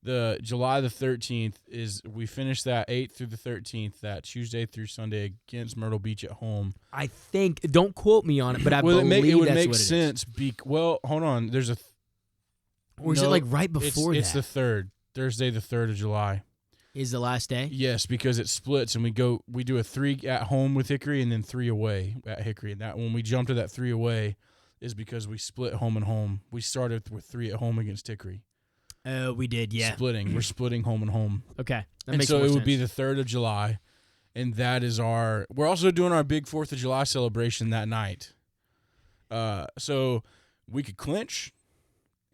The July the 13th we finish that 8th through the 13th, that Tuesday through Sunday against Myrtle Beach at home. I think, don't quote me on it, but I believe it would make sense. Well, hold on. There's a. Or is it like right before It's the 3rd. Thursday the 3rd of July. Is the last day? Yes, because it splits and we do a 3 at home with Hickory and then 3 away at Hickory. And that when we jump to that 3 away is because we split home and home. We started with 3 at home against Hickory. We did, yeah. We're splitting home and home. Okay. That makes more sense. Would be the 3rd of July. And that is we're also doing our big 4th of July celebration that night. So we could clinch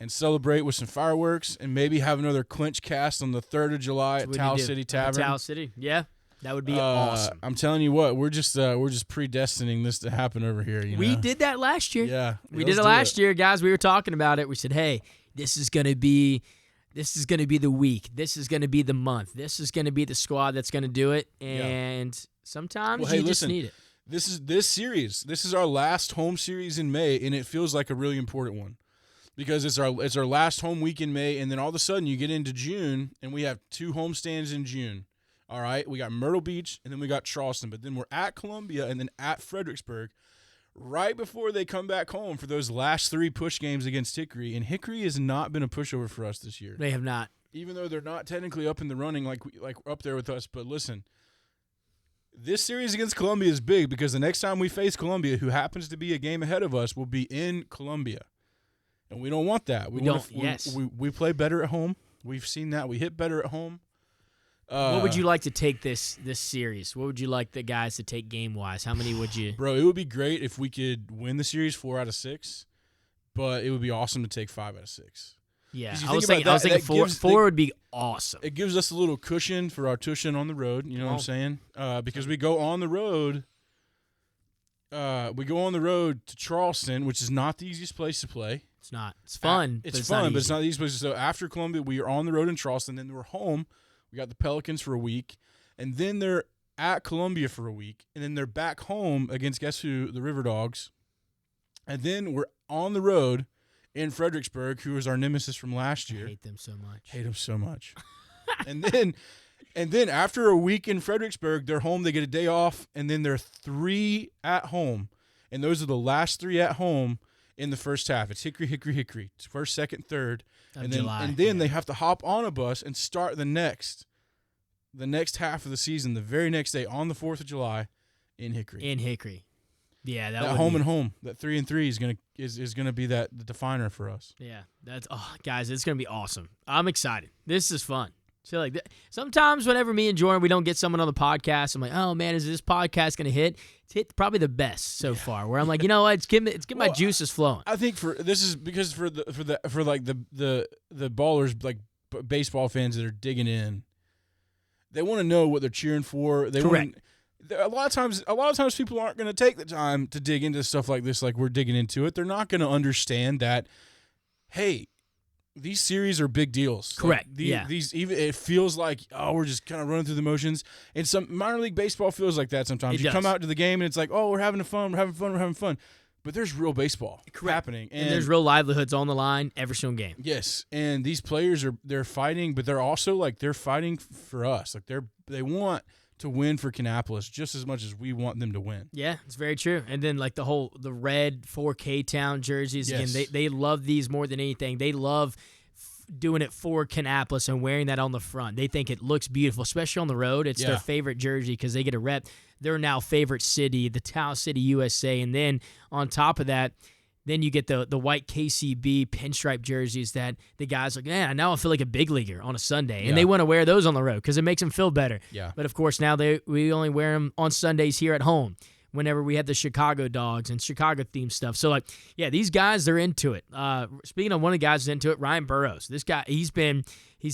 and celebrate with some fireworks and maybe have another clinch cast on the 3rd of July at Towel City Tavern. Towel City, yeah. That would be awesome. I'm telling you what, we're just predestining this to happen over here. We did that last year. Yeah. We did it last year, guys. We were talking about it. We said, hey, this is going to be the week. This is going to be the month. This is going to be the squad that's going to do it. And sometimes you just need it. This series. This is our last home series in May, and it feels like a really important one because it's our last home week in May, and then all of a sudden you get into June, and we have 2 homestands in June. All right, we got Myrtle Beach, and then we got Charleston, but then we're at Columbia and then at Fredericksburg right before they come back home for those last 3 push games against Hickory, and Hickory has not been a pushover for us this year. They have not. Even though they're not technically up in the running like up there with us, but listen, this series against Columbia is big because the next time we face Columbia, who happens to be a game ahead of us, will be in Columbia. And we don't want that. We play better at home. We've seen that. We hit better at home. What would you like to take this series? What would you like the guys to take game-wise? How many would you? Bro, it would be great if we could win the series 4 out of 6, but it would be awesome to take 5 out of 6. Yeah, I was thinking 4 would be awesome. It gives us a little cushion for our tuition on the road, you know what I'm saying? Because we go on the road. We go on the road to Charleston, which is not the easiest place to play. It's not. It's fun. But it's not the easiest place. So after Columbia, we are on the road in Charleston. Then we're home. We got the Pelicans for a week. And then they're at Columbia for a week. And then they're back home against, guess who? The River Dogs. And then we're on the road in Fredericksburg, who was our nemesis from last year. I hate them so much. And then after a week in Fredericksburg, they're home. They get a day off. And then they're 3 at home. And those are the last 3 at home in the first half. It's Hickory, Hickory, Hickory. It's first, second, third. And then they have to hop on a bus and start the next half of the season, the very next day on the 4th of July in Hickory. Yeah, that home and home. That 3-3 is gonna be the definer for us. Yeah, guys, it's gonna be awesome. I'm excited. This is fun. So sometimes whenever me and Jordan we don't get someone on the podcast, I'm like, oh man, is this podcast gonna hit? It's hit probably the best so far. Where I'm like, you know what, it's getting my juices flowing. I think for the ballers, like baseball fans that are digging in, they want to know what they're cheering for. Correct. A lot of times people aren't going to take the time to dig into stuff like this, like we're digging into it. They're not going to understand that, hey, these series are big deals. Correct. These even it feels like we're just kind of running through the motions. And some minor league baseball feels like that sometimes. You come out to the game and it's like, we're having fun. But there's real baseball happening, and there's real livelihoods on the line every single game. Yes, and these players they're fighting, but they're also they're fighting for us. Like they want to win for Kannapolis just as much as we want them to win. Yeah, it's very true. And then the red 4K Town jerseys, yes. Again, they love these more than anything. They love doing it for Kannapolis and wearing that on the front. They think it looks beautiful, especially on the road. It's their favorite jersey because they get a rep their now favorite city, the Towel City, USA. And then on top of that, Then you get the white KCB pinstripe jerseys that the guys like, man, now I feel like a big leaguer on a Sunday. And they want to wear those on the road because it makes them feel better. Yeah. But, of course, now we only wear them on Sundays here at home whenever we have the Chicago Dogs and Chicago-themed stuff. So, like, yeah, these guys, they're into it. Speaking of one of the guys who's into it, Ryan Burroughs. This guy, he's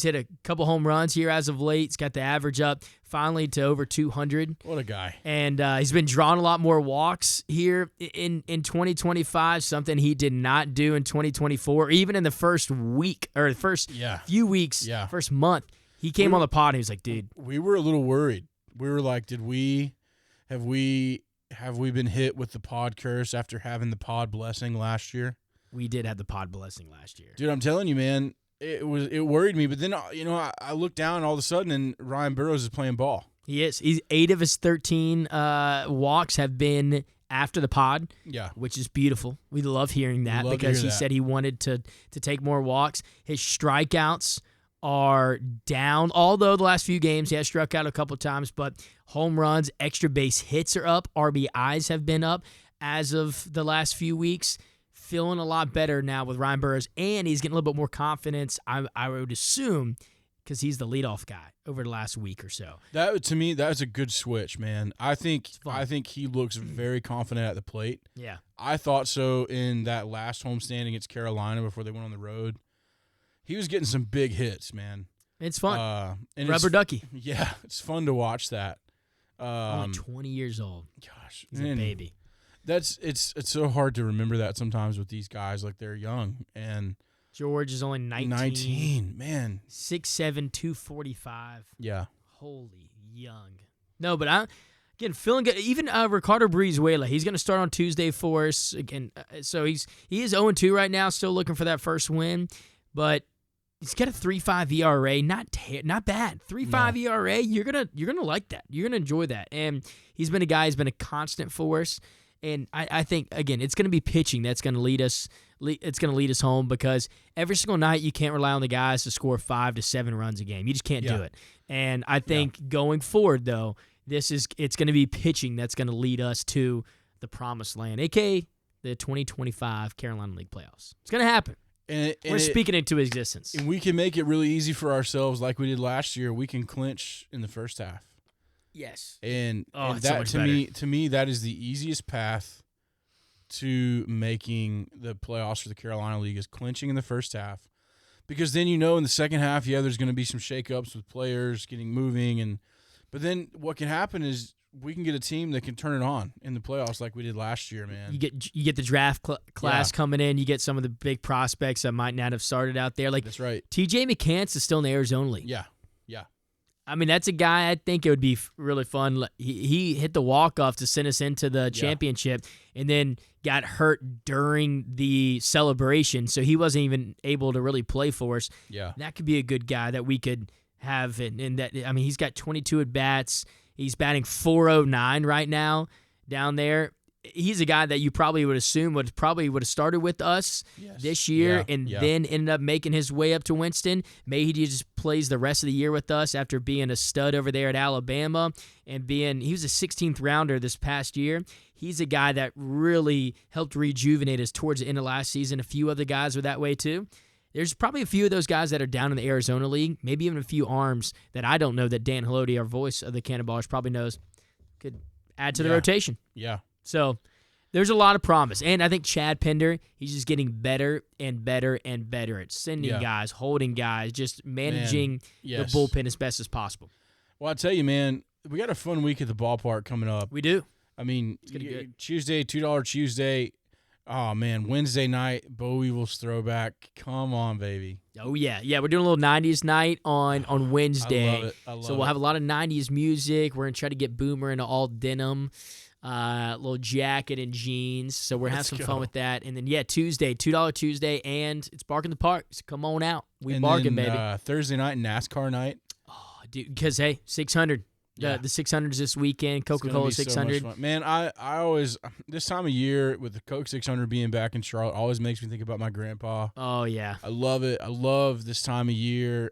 hit a couple home runs here as of late. He's got the average up finally to over 200. What a guy. And he's been drawing a lot more walks here in 2025, something he did not do in 2024, even in the first week or the first few weeks, first month. He came on the pod and he was like, dude. We were a little worried. We were like, have we been hit with the pod curse after having the pod blessing last year? We did have the pod blessing last year. Dude, I'm telling you, man, it worried me. But then, I looked down all of a sudden, and Ryan Burroughs is playing ball. He is. He's 8 of his 13 walks have been after the pod, which is beautiful. We love hearing that because he said he wanted to take more walks. His strikeouts are down, although the last few games he has struck out a couple times, but home runs, extra base hits are up, RBIs have been up as of the last few weeks. Feeling a lot better now with Ryan Burroughs, and he's getting a little bit more confidence, I would assume, because he's the leadoff guy over the last week or so. That, to me, that was a good switch, man. I think he looks very confident at the plate. Yeah. I thought so in that last homestand against Carolina before they went on the road. He was getting some big hits, man. It's fun. And Rubber ducky. Yeah, it's fun to watch that. Only 20 years old. Gosh. He's a baby. It's so hard to remember that sometimes with these guys. Like, they're young. And George is only 19. 19, man. 6'7", 245. Yeah. Holy young. No, but again, feeling good. Even Ricardo Brizuela, he's going to start on Tuesday for us. Again, so he is 0-2 right now, still looking for that first win. But he's got a 3.5 ERA, not bad. 3.5 ERA, you're gonna like that. You're gonna enjoy that. And he's been a guy who's been a constant for us. And I think, again, it's going to be pitching that's going to lead us. It's going to lead us home because every single night you can't rely on the guys to score 5 to 7 runs a game. You just can't do it. And I think going forward, though, it's going to be pitching that's going to lead us to the promised land, aka the 2025 Carolina League playoffs. It's going to happen. And we're speaking into existence. And we can make it really easy for ourselves like we did last year. We can clinch in the first half. Yes. And that so much to me, that is the easiest path to making the playoffs for the Carolina League is clinching in the first half. Because then in the second half, there's going to be some shakeups with players getting moving. But then what can happen is we can get a team that can turn it on in the playoffs like we did last year, man. You get the draft class coming in. You get some of the big prospects that might not have started out there. Like, that's right. TJ McCants is still in the Arizona League. Yeah. I mean, that's a guy I think it would be really fun. He hit the walk-off to send us into the championship and then got hurt during the celebration, so he wasn't even able to really play for us. Yeah. That could be a good guy that we could have. And that, I mean, he's got 22 at-bats. He's batting .409 right now down there. He's a guy that you probably would assume would have started with us this year and then ended up making his way up to Winston. Maybe he just plays the rest of the year with us after being a stud over there at Alabama and he was a 16th rounder this past year. He's a guy that really helped rejuvenate us towards the end of last season. A few other guys were that way too. There's probably a few of those guys that are down in the Arizona League, maybe even a few arms that I don't know that Dan Haloti, our voice of the Cannonballers, probably knows could add to the rotation. Yeah. So there's a lot of promise. And I think Chad Pinder, he's just getting better and better and better at sending guys, holding guys, just managing the bullpen as best as possible. Well, I tell you, man, we got a fun week at the ballpark coming up. We do. I mean, it's gonna be good. Tuesday, $2 Tuesday. Oh, man, Wednesday night, Bo Weevil's throwback. Come on, baby. Oh, yeah. Yeah, we're doing a little 90s night on Wednesday. I love it. So we'll have a lot of 90s music. We're going to try to get Boomer into all denim, little jacket and jeans. So we're having some fun with that. And then, Tuesday, $2 Tuesday, and it's Bark in the Park. So come on out. We barking, baby. Thursday night, NASCAR night. Oh, dude, because, hey, 600. The 600s this weekend, Coca-Cola 600. So man, I always, this time of year with the Coke 600 being back in Charlotte, always makes me think about my grandpa. Oh, yeah. I love it. I love this time of year.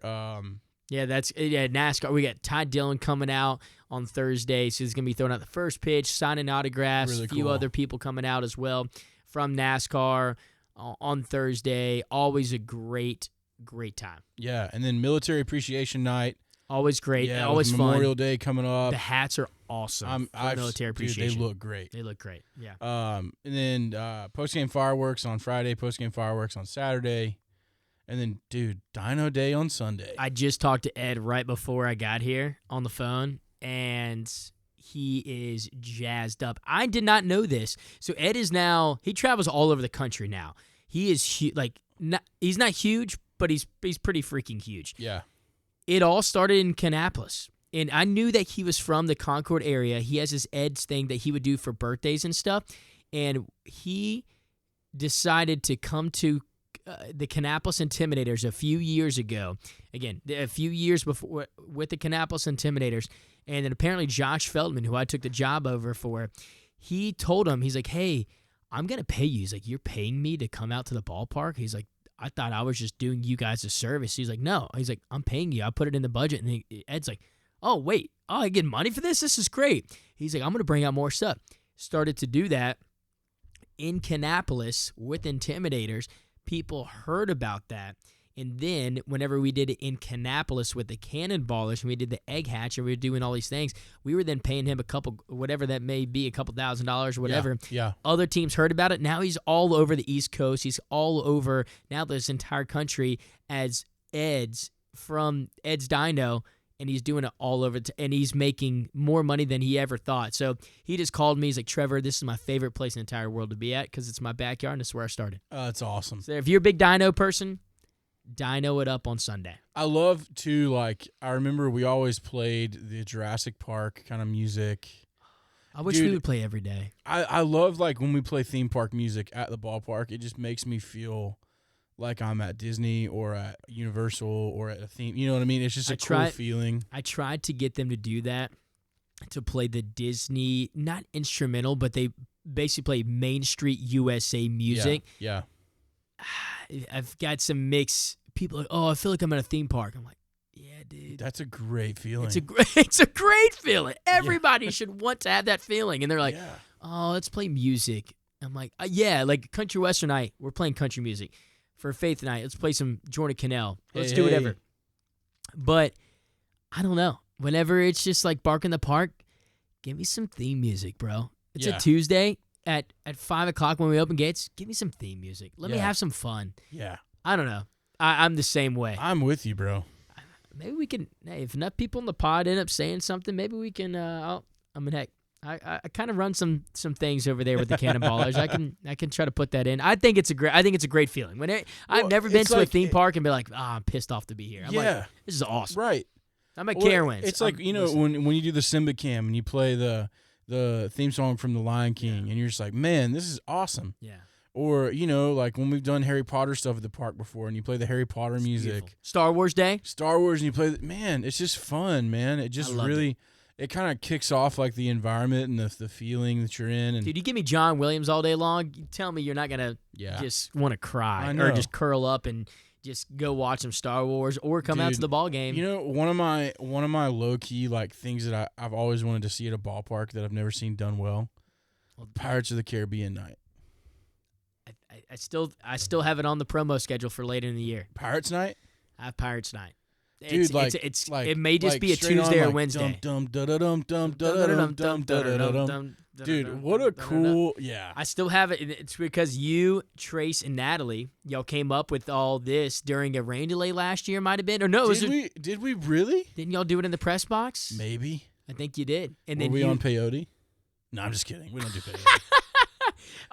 NASCAR. We got Ty Dillon coming out on Thursday, so he's going to be throwing out the first pitch, signing autographs, really a few cool. other people coming out as well from NASCAR on Thursday. Always a great time. Yeah, and then Military Appreciation Night. Always great. Yeah, Always with fun. Memorial Day coming up. The hats are awesome. For Military Appreciation. Dude, they look great. They look great. Yeah. And then post-game fireworks on Friday, post-game fireworks on Saturday. And then, dude, Dino Day on Sunday. I just talked to Ed right before I got here on the phone, and he is jazzed up. I did not know this. So Ed is now, he travels all over the country now. He is he's not huge, but he's pretty freaking huge. Yeah. It all started in Kannapolis. And I knew that he was from the Concord area. He has this Ed's thing that he would do for birthdays and stuff. And he decided to come to the Kannapolis Intimidators a few years ago. Again, a few years before with the Kannapolis Intimidators. And then apparently Josh Feldman, who I took the job over for, he told him, he's like, hey, I'm going to pay you. He's like, you're paying me to come out to the ballpark? He's like, I thought I was just doing you guys a service. He's like, no. He's like, I'm paying you. I put it in the budget. And Ed's like, oh, wait. Oh, I get money for this? This is great. He's like, I'm going to bring out more stuff. Started to do that in Kannapolis with Intimidators. People heard about that. And then whenever we did it in Kannapolis with the Cannonballers and we did the Egg Hatch and we were doing all these things, we were then paying him a couple, whatever that may be, $2,000 or whatever. Yeah. Other teams heard about it. Now he's all over the East Coast. He's all over now this entire country as Ed's from Ed's Dino, and he's doing it all over, and he's making more money than he ever thought. So he just called me. He's like, Trevor, this is my favorite place in the entire world to be at because it's my backyard and it's where I started. That's awesome. So if you're a big Dino person, Dino it up on Sunday. I love to, I remember we always played the Jurassic Park kind of music. I wish we would play every day. I love, when we play theme park music at the ballpark. It just makes me feel like I'm at Disney or at Universal or at a theme. You know what I mean? It's just a cool feeling. I tried to get them to do that, to play the Disney, not instrumental, but they basically play Main Street USA music. Yeah. I've got some mixed people like, oh, I feel like I'm at a theme park. I'm like, yeah, dude. That's a great feeling. It's a great feeling. Everybody should want to have that feeling. And they're like, oh, let's play music. I'm like, yeah, like Country Western night, we're playing country music. For Faith night, let's play some Jordan Cannell. Let's do whatever. But I don't know. Whenever it's just like Bark in the Park, give me some theme music, bro. It's a Tuesday. At 5 o'clock when we open gates, give me some theme music. Let me have some fun. Yeah. I don't know. I'm the same way. I'm with you, bro. Maybe we can, if enough people in the pod end up saying something, maybe we can, I kind of run some things over there with the Cannonballers. I can try to put that in. I think it's a great feeling. I've never been to a theme park and be like, I'm pissed off to be here. I'm like, this is awesome. Right. I'm at Carowinds. It's like, when you do the Simba Cam and you play the theme song from The Lion King, and you're just like, man, this is awesome. Yeah. Or, when we've done Harry Potter stuff at the park before, and you play the Harry Potter music. Beautiful. Star Wars Day, and you play, man, it's just fun, man. It just really, it kind of kicks off the environment and the feeling that you're in. And dude, you give me John Williams all day long, you tell me you're not gonna just want to cry or just curl up and just go watch some Star Wars or come out to the ball game. One of my low key things that I've always wanted to see at a ballpark that I've never seen done well, Pirates of the Caribbean night. I still have it on the promo schedule for later in the year. Pirates night? I have Pirates night. Dude, it may just be a Tuesday or Wednesday. Dude, what a cool, I still have it. It's because you, Trace, and Natalie, y'all came up with all this during a rain delay last year, might have been. Or no, did we really? Didn't y'all do it in the press box? Maybe. I think you did. And Were then we on peyote? No, I'm just kidding. We don't do peyote.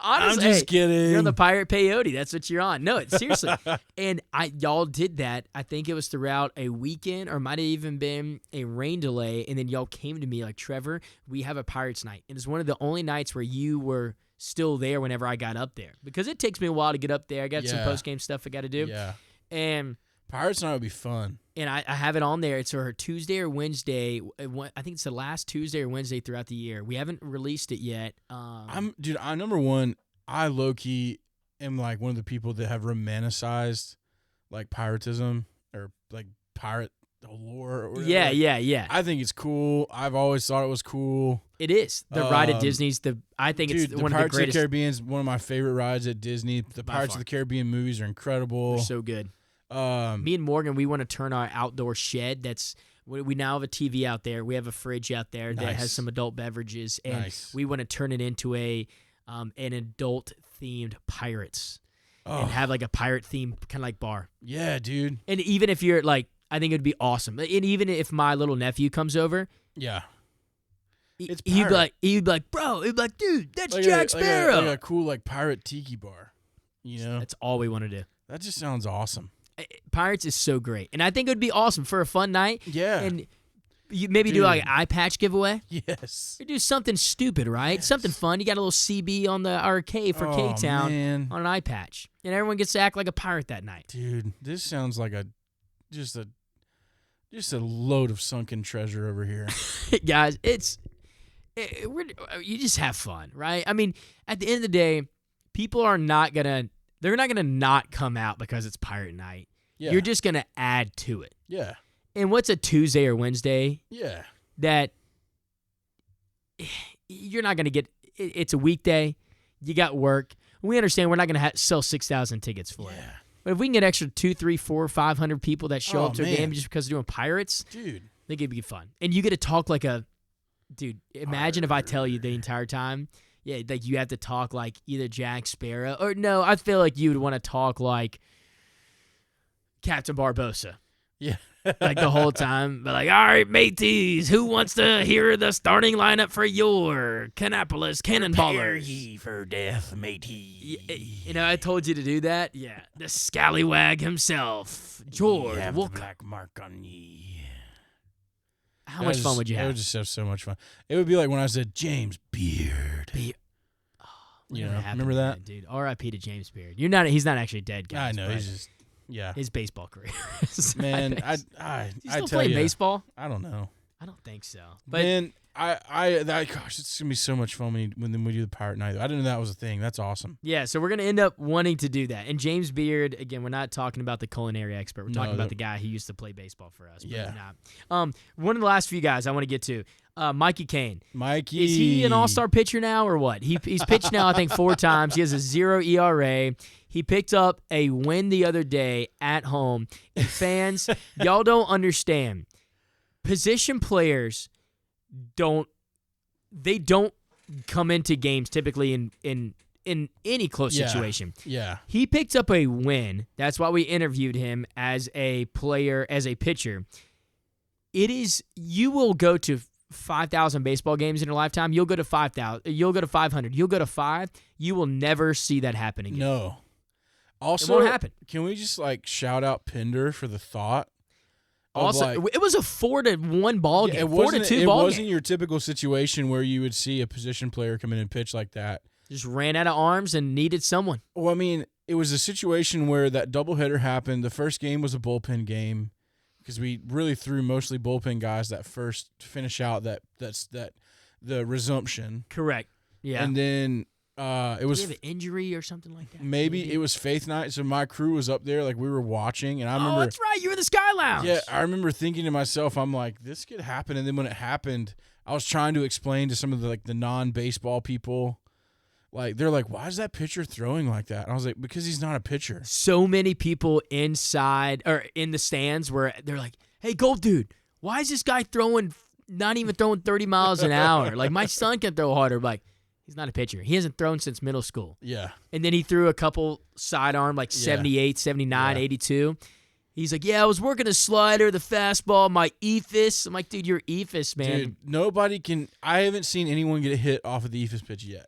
Honestly, I'm just kidding. You're on the Pirate Peyote. That's what you're on. No, seriously. And y'all did that. I think it was throughout a weekend or might have even been a rain delay. And then y'all came to me like, Trevor, we have a Pirates night. And it's one of the only nights where you were still there whenever I got up there. Because it takes me a while to get up there. I got some post-game stuff I got to do. Yeah. And Pirates night would be fun. And I have it on there. It's her Tuesday or Wednesday. I think it's the last Tuesday or Wednesday throughout the year. We haven't released it yet. I number one, I low key am one of the people that have romanticized piratism or pirate lore. Or whatever. Yeah. I think it's cool. I've always thought it was cool. It is. The ride at Disney's I think it's one of the Pirates greatest. of the Caribbean is one of my favorite rides at Disney. The By Pirates far. of the Caribbean movies are incredible. They're so good. Um, Me and Morgan, we want to turn our outdoor shed. We now have a TV out there. We have a fridge out there that Nice. has some adult beverages, and Nice. we want to turn it into an adult themed Pirates oh, and have like a pirate theme kind of like bar. yeah, dude. And even if you're like, I think it'd be awesome. And even if my little nephew comes over, Yeah. It's he'd be pirate. like, bro, he'd be like, dude, that's Like Jack a, Sparrow. like a cool like pirate tiki bar. You know, That's all we want to do. that just sounds awesome. Pirates is so great, and I think it would be awesome for a fun night. Yeah. And you maybe do like an eye patch giveaway. Yes. Or do something stupid, right? Yes. Something fun. You got a little CB on the arcade for K-Town Man. on an eye patch, and everyone gets to act like a pirate that night. Dude, this sounds like just a load of sunken treasure over here. Guys, you just have fun, right? I mean, at the end of the day, people are not gonna not come out because it's pirate night. Yeah. You're just gonna add to it. Yeah. And what's a Tuesday or Wednesday Yeah. that you're not gonna get? It's a weekday. You got work. We understand we're not gonna sell 6,000 tickets for it. Yeah. But if we can get extra 2, 3, 4, 500 people that show Oh, up to a man. game just because they're doing Pirates, Dude. I think it'd be fun. And you get to talk like a dude. Imagine if I tell you the entire time, yeah, like you have to talk like either Jack Sparrow or no. I feel like you would want to talk like Captain Barbosa, Yeah. like the whole time. But like, all right, mateys, who wants to hear the starting lineup for your Canopolis Cannonballers? ye for death, matey. You know, I told you to do that. Yeah, the scallywag himself, George You have the Wilcox. black mark on ye. How much fun would you I have? would just have so much fun. It would be like when I said James Beard. You Whatever know, happened remember to that? dude? R.I.P. to James Beard. He's not actually dead, guys. I know. but He's just, yeah. his baseball career. Man, Is I he still tell playing you, baseball? I don't know. I don't think so. But Man, gosh, it's gonna be so much fun when we do the pirate night. I didn't know that was a thing. That's awesome. yeah, so we're gonna end up wanting to do that. And James Beard, again, we're not talking about the culinary expert. We're talking about the guy who used to play baseball for us. But Yeah. not. One of the last few guys I want to get to, Mikey Kane. Mikey, Is he an all-star pitcher now or what? He's pitched now, I think, 4 times. He has a 0 ERA. He picked up a win the other day at home. And fans, y'all don't understand. Position players don't come into games typically in any close Yeah. situation. Yeah, He picked up a win. That's why we interviewed him as a player, as a pitcher. You will go to 5,000 baseball games in your lifetime. You'll go to 5,000. You'll go to 500. You'll go to 5. You will never see that happen again. no. Also, It won't happen. Can we just like shout out Pinder for the thought? of, Also, like, it was a 4-1 ball yeah, game. it 4-2 wasn't. It ball wasn't game. your typical situation where you would see a position player come in and pitch like that. Just ran out of arms and needed someone. Well, I mean, it was a situation where that doubleheader happened. The first game was a bullpen game because we really threw mostly bullpen guys that first to finish out the resumption. Correct. Yeah. And then it Did was he have an injury or something like that? maybe it was Faith Night, so my crew was up there, like we were watching, and I Oh, remember. that's right. You were in the Sky Lounge. Yeah, I remember thinking to myself, I'm like, this could happen. And then when it happened, I was trying to explain to some of the non-baseball people, like they're like, why is that pitcher throwing like that? And I was like, because he's not a pitcher. So many people inside or in the stands where they're like, "Hey, Gold Dude, why is this guy not even throwing 30 miles an hour? Like my son can throw harder." Like he's not a pitcher. He hasn't thrown since middle school. Yeah. And then he threw a couple sidearm like 78, 79, Yeah. 82. He's like, "Yeah, I was working the slider, the fastball, my ephus." I'm like, "Dude, your ephus, man." Dude, I haven't seen anyone get a hit off of the ephus pitch yet.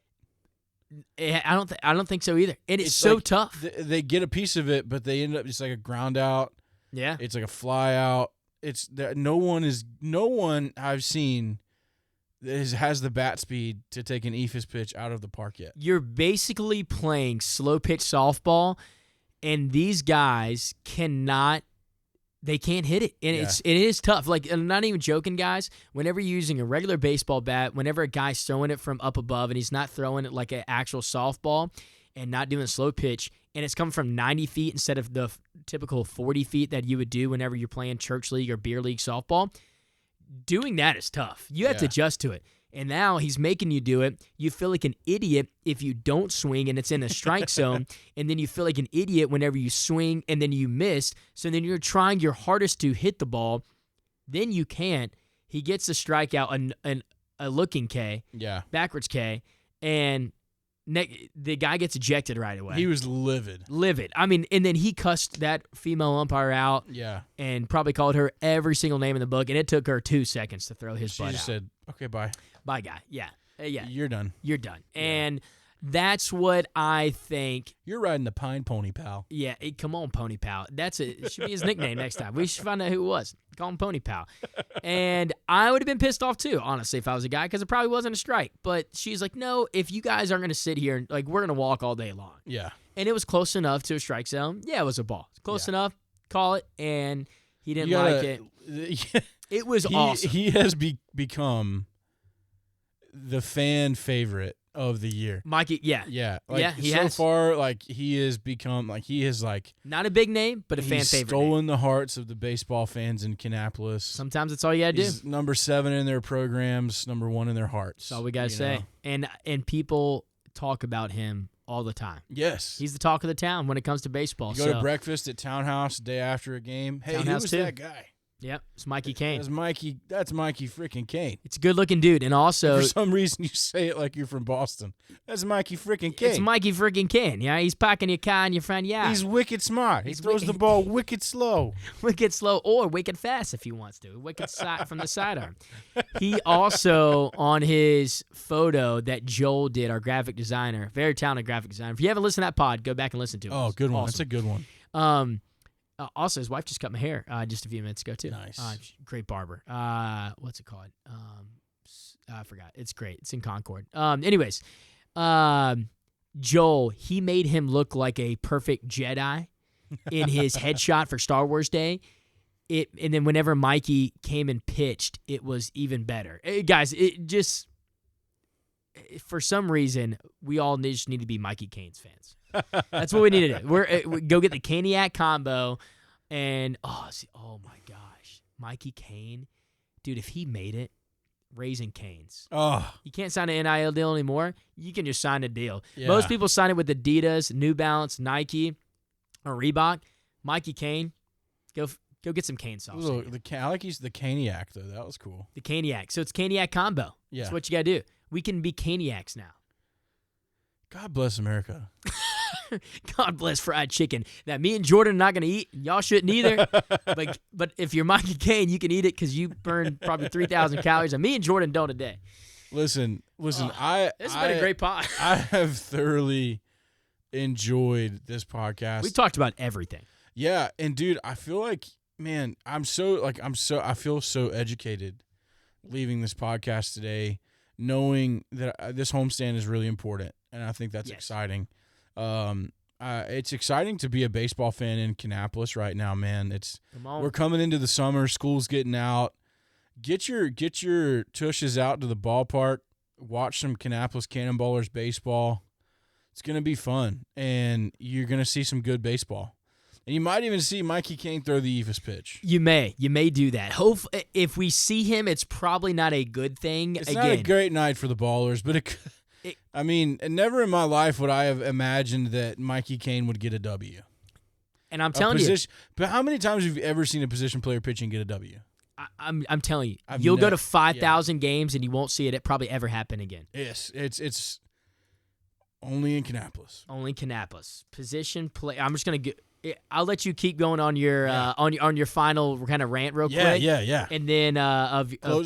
I don't think so either. And it's so like tough. They get a piece of it, but they end up just like a ground out. Yeah. It's like a fly out. It's that no one I've seen that has the bat speed to take an ephus pitch out of the park yet. You're basically playing slow pitch softball, and these guys can't hit it. And Yeah. it is tough. Like, I'm not even joking, guys. Whenever you're using a regular baseball bat, whenever a guy's throwing it from up above and he's not throwing it like an actual softball and not doing slow pitch, and it's coming from 90 feet instead of the typical 40 feet that you would do whenever you're playing church league or beer league softball, doing that is tough. You have to adjust to it. And now he's making you do it. You feel like an idiot if you don't swing and it's in a strike zone. And then you feel like an idiot whenever you swing and then you miss. So then you're trying your hardest to hit the ball. Then you can't. He gets a strikeout, a looking K, backwards K, and the guy gets ejected right away. He was livid. I mean, and then he cussed that female umpire out. Yeah. And probably called her every single name in the book, and it took her 2 seconds to throw his butt out. She just said, okay, bye. Bye, guy. Yeah. You're done. You're done. Yeah. And that's what I think. You're riding the pine pony, pal. Yeah. Come on, Pony Pal. It should be his nickname next time. We should find out who it was. Call him Pony Pal. And I would have been pissed off too, honestly, if I was a guy, because it probably wasn't a strike. But she's like, no, if you guys aren't going to sit here, and we're going to walk all day long. Yeah. And it was close enough to a strike zone. Yeah, it was a ball. Close enough. Call it. And he didn't like it. It was awesome. He has become the fan favorite of the year. Mikey, yeah. Yeah. He so has. far, he has become, he is not a big name, but a fan favorite. He's stolen the hearts of the baseball fans in Kannapolis. Sometimes that's all you got to do. He's number 7 in their programs, number 1 in their hearts. That's all we got to say. And people talk about him all the time. Yes. He's the talk of the town when it comes to baseball. You go to breakfast at Townhouse the day after a game. Hey, Townhouse who was too. that guy? Yep, it's Mikey Kane. That's Mikey freaking Kane. It's a good-looking dude, and also for some reason you say it like you're from Boston. That's Mikey freaking Kane. It's Mikey freaking Kane. Yeah, he's parking your car in your front yard. He's wicked smart. He throws the ball wicked slow. Wicked slow or wicked fast if he wants to. Wicked side from the sidearm. He also, on his photo that Joel did, our graphic designer, very talented graphic designer. If you haven't listened to that pod, go back and listen to it. Oh, good one. Awesome. That's a good one. Also, his wife just cut my hair just a few minutes ago, too. Nice. Great barber. What's it called? I forgot. It's great. It's in Concord. Anyways, Joel, he made him look like a perfect Jedi in his headshot for Star Wars Day. And then whenever Mikey came and pitched, it was even better. Guys, it just, for some reason, we all just need to be Mikey Kane's fans. That's what we need to do. We go get the Caniac combo, and oh my gosh, Mikey Kane, dude, if he made it, Raising Canes. Oh, you can't sign an NIL deal anymore. You can just sign a deal. Yeah. Most people sign it with Adidas, New Balance, Nike, or Reebok. Mikey Kane, go get some cane sauce. Ooh, I like the Caniac though. That was cool. The Caniac. So it's Caniac combo. Yeah. That's what you gotta do. We can be Caniacs now. God bless America. God bless fried chicken that me and Jordan are not going to eat. Y'all shouldn't either. But if you're Mikey Kane, you can eat it because you burn probably 3,000 calories. And me and Jordan don't a day. Listen. This has been a great pod. I have thoroughly enjoyed this podcast. We talked about everything. Yeah, and dude, I feel like, man, I feel so educated leaving this podcast today, knowing that this homestand is really important, and I think that's exciting. It's exciting to be a baseball fan in Kannapolis right now, man. We're coming into the summer, school's getting out. Get your tushes out to the ballpark, watch some Kannapolis Cannonballers baseball. It's gonna be fun, and you're gonna see some good baseball. And you might even see Mikey Kane throw the Eephus pitch. You may do that. If we see him, it's probably not a good thing. It's not a great night for the Ballers, but never in my life would I have imagined that Mikey Kane would get a W. And I'm telling you. But how many times have you ever seen a position player pitch and get a W? I'm telling you. You'll go to 5,000 games and you won't see it probably ever happen again. Yes, it's only in Kannapolis. Only Kannapolis. Position play. I'm just going to I'll let you keep going on your on your final kind of rant real quick. Yeah. And then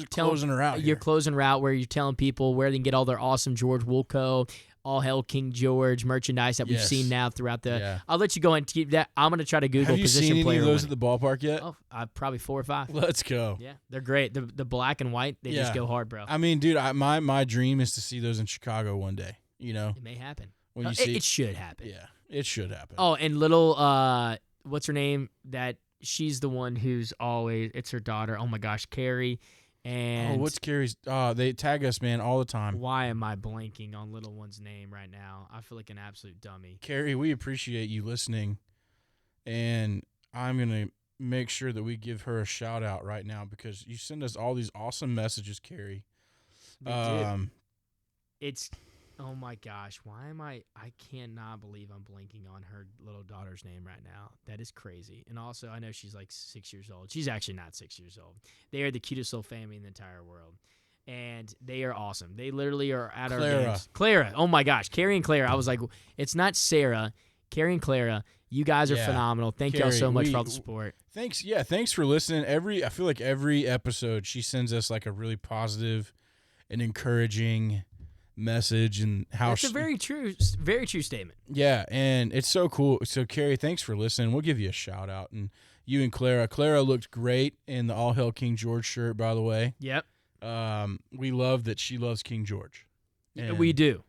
closing her out. Your closing route where you're telling people where they can get all their awesome George Woolco, All Hail King George merchandise that we've seen now throughout the. Yeah. I'll let you go and keep that. I'm going to try to Google position player. Have you seen any of those winning. at the ballpark yet? Oh, probably 4 or 5. Let's go. Yeah, they're great. The black and white, they just go hard, bro. I mean, dude, my dream is to see those in Chicago one day. You know, it may happen. When you see it should happen. Yeah, it should happen. Oh, and little what's her name? That she's the one who's always. It's her daughter. Oh my gosh, Carrie. And what's Carrie's? They tag us, man, all the time. why am I blanking on little one's name right now? I feel like an absolute dummy. Carrie, we appreciate you listening, and I'm gonna make sure that we give her a shout out right now because you send us all these awesome messages, Carrie. They do. It's, oh my gosh, why am I cannot believe I'm blanking on her little daughter's name right now. That is crazy. And also, I know she's like 6 years old. She's actually not 6 years old. They are the cutest little family in the entire world. And they are awesome. They literally are at our games. Clara. Oh my gosh. Carrie and Clara. I was like, it's not Sarah. Carrie and Clara. You guys are phenomenal. Thank y'all so much for all the support. Thanks. Yeah, thanks for listening. I feel like every episode she sends us like a really positive and encouraging message, and how that's a very true statement. Yeah, and it's so cool. So Carrie, thanks for listening. We'll give you a shout out, and you and Clara looked great in the All Hail King George shirt, by the way. Yep. We love that she loves King George. And, we do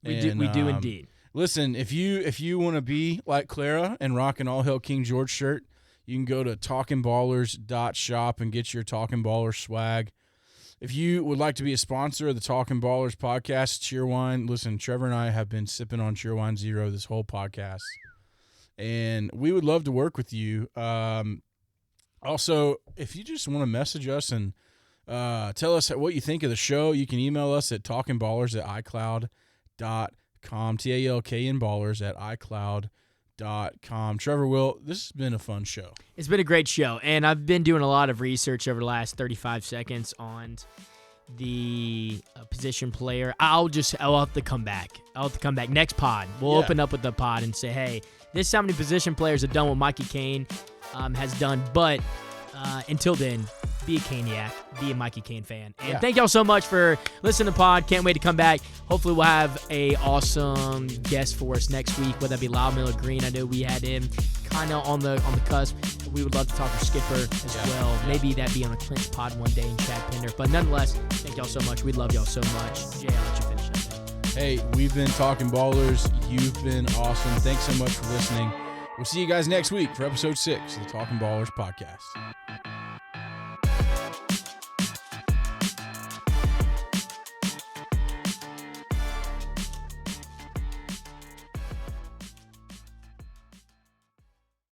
indeed. Listen, if you want to be like Clara and rock an All Hail King George shirt, you can go to talkingballers.shop and get your Talking Ballers swag. If you would like to be a sponsor of the Talking Ballers podcast, Cheerwine, listen, Trevor and I have been sipping on Cheerwine Zero this whole podcast, and we would love to work with you. Also, if you just want to message us and tell us what you think of the show, you can email us at talkingballers@icloud.com, talkinballers@icloud.com. Trevor, Will, this has been a fun show. It's been a great show, and I've been doing a lot of research over the last 35 seconds on the position player. I'll have to come back. Next pod. We'll open up with the pod and say, hey, this is how many position players have done what Mikey Kane has done. But until then, be a Kaniac, be a Mikey Kane fan. And thank y'all so much for listening to the pod. Can't wait to come back. Hopefully we'll have a awesome guest for us next week, whether that be Lyle Miller Green. I know we had him kind of on the cusp. We would love to talk to Skipper as well. Maybe that'd be on a Clint's pod one day and Chad Pinder. But nonetheless, thank y'all so much. We love y'all so much. Jay, I'll let you finish up. Hey, we've been Talking Ballers. You've been awesome. Thanks so much for listening. We'll see you guys next week for episode 6 of the Talking Ballers podcast.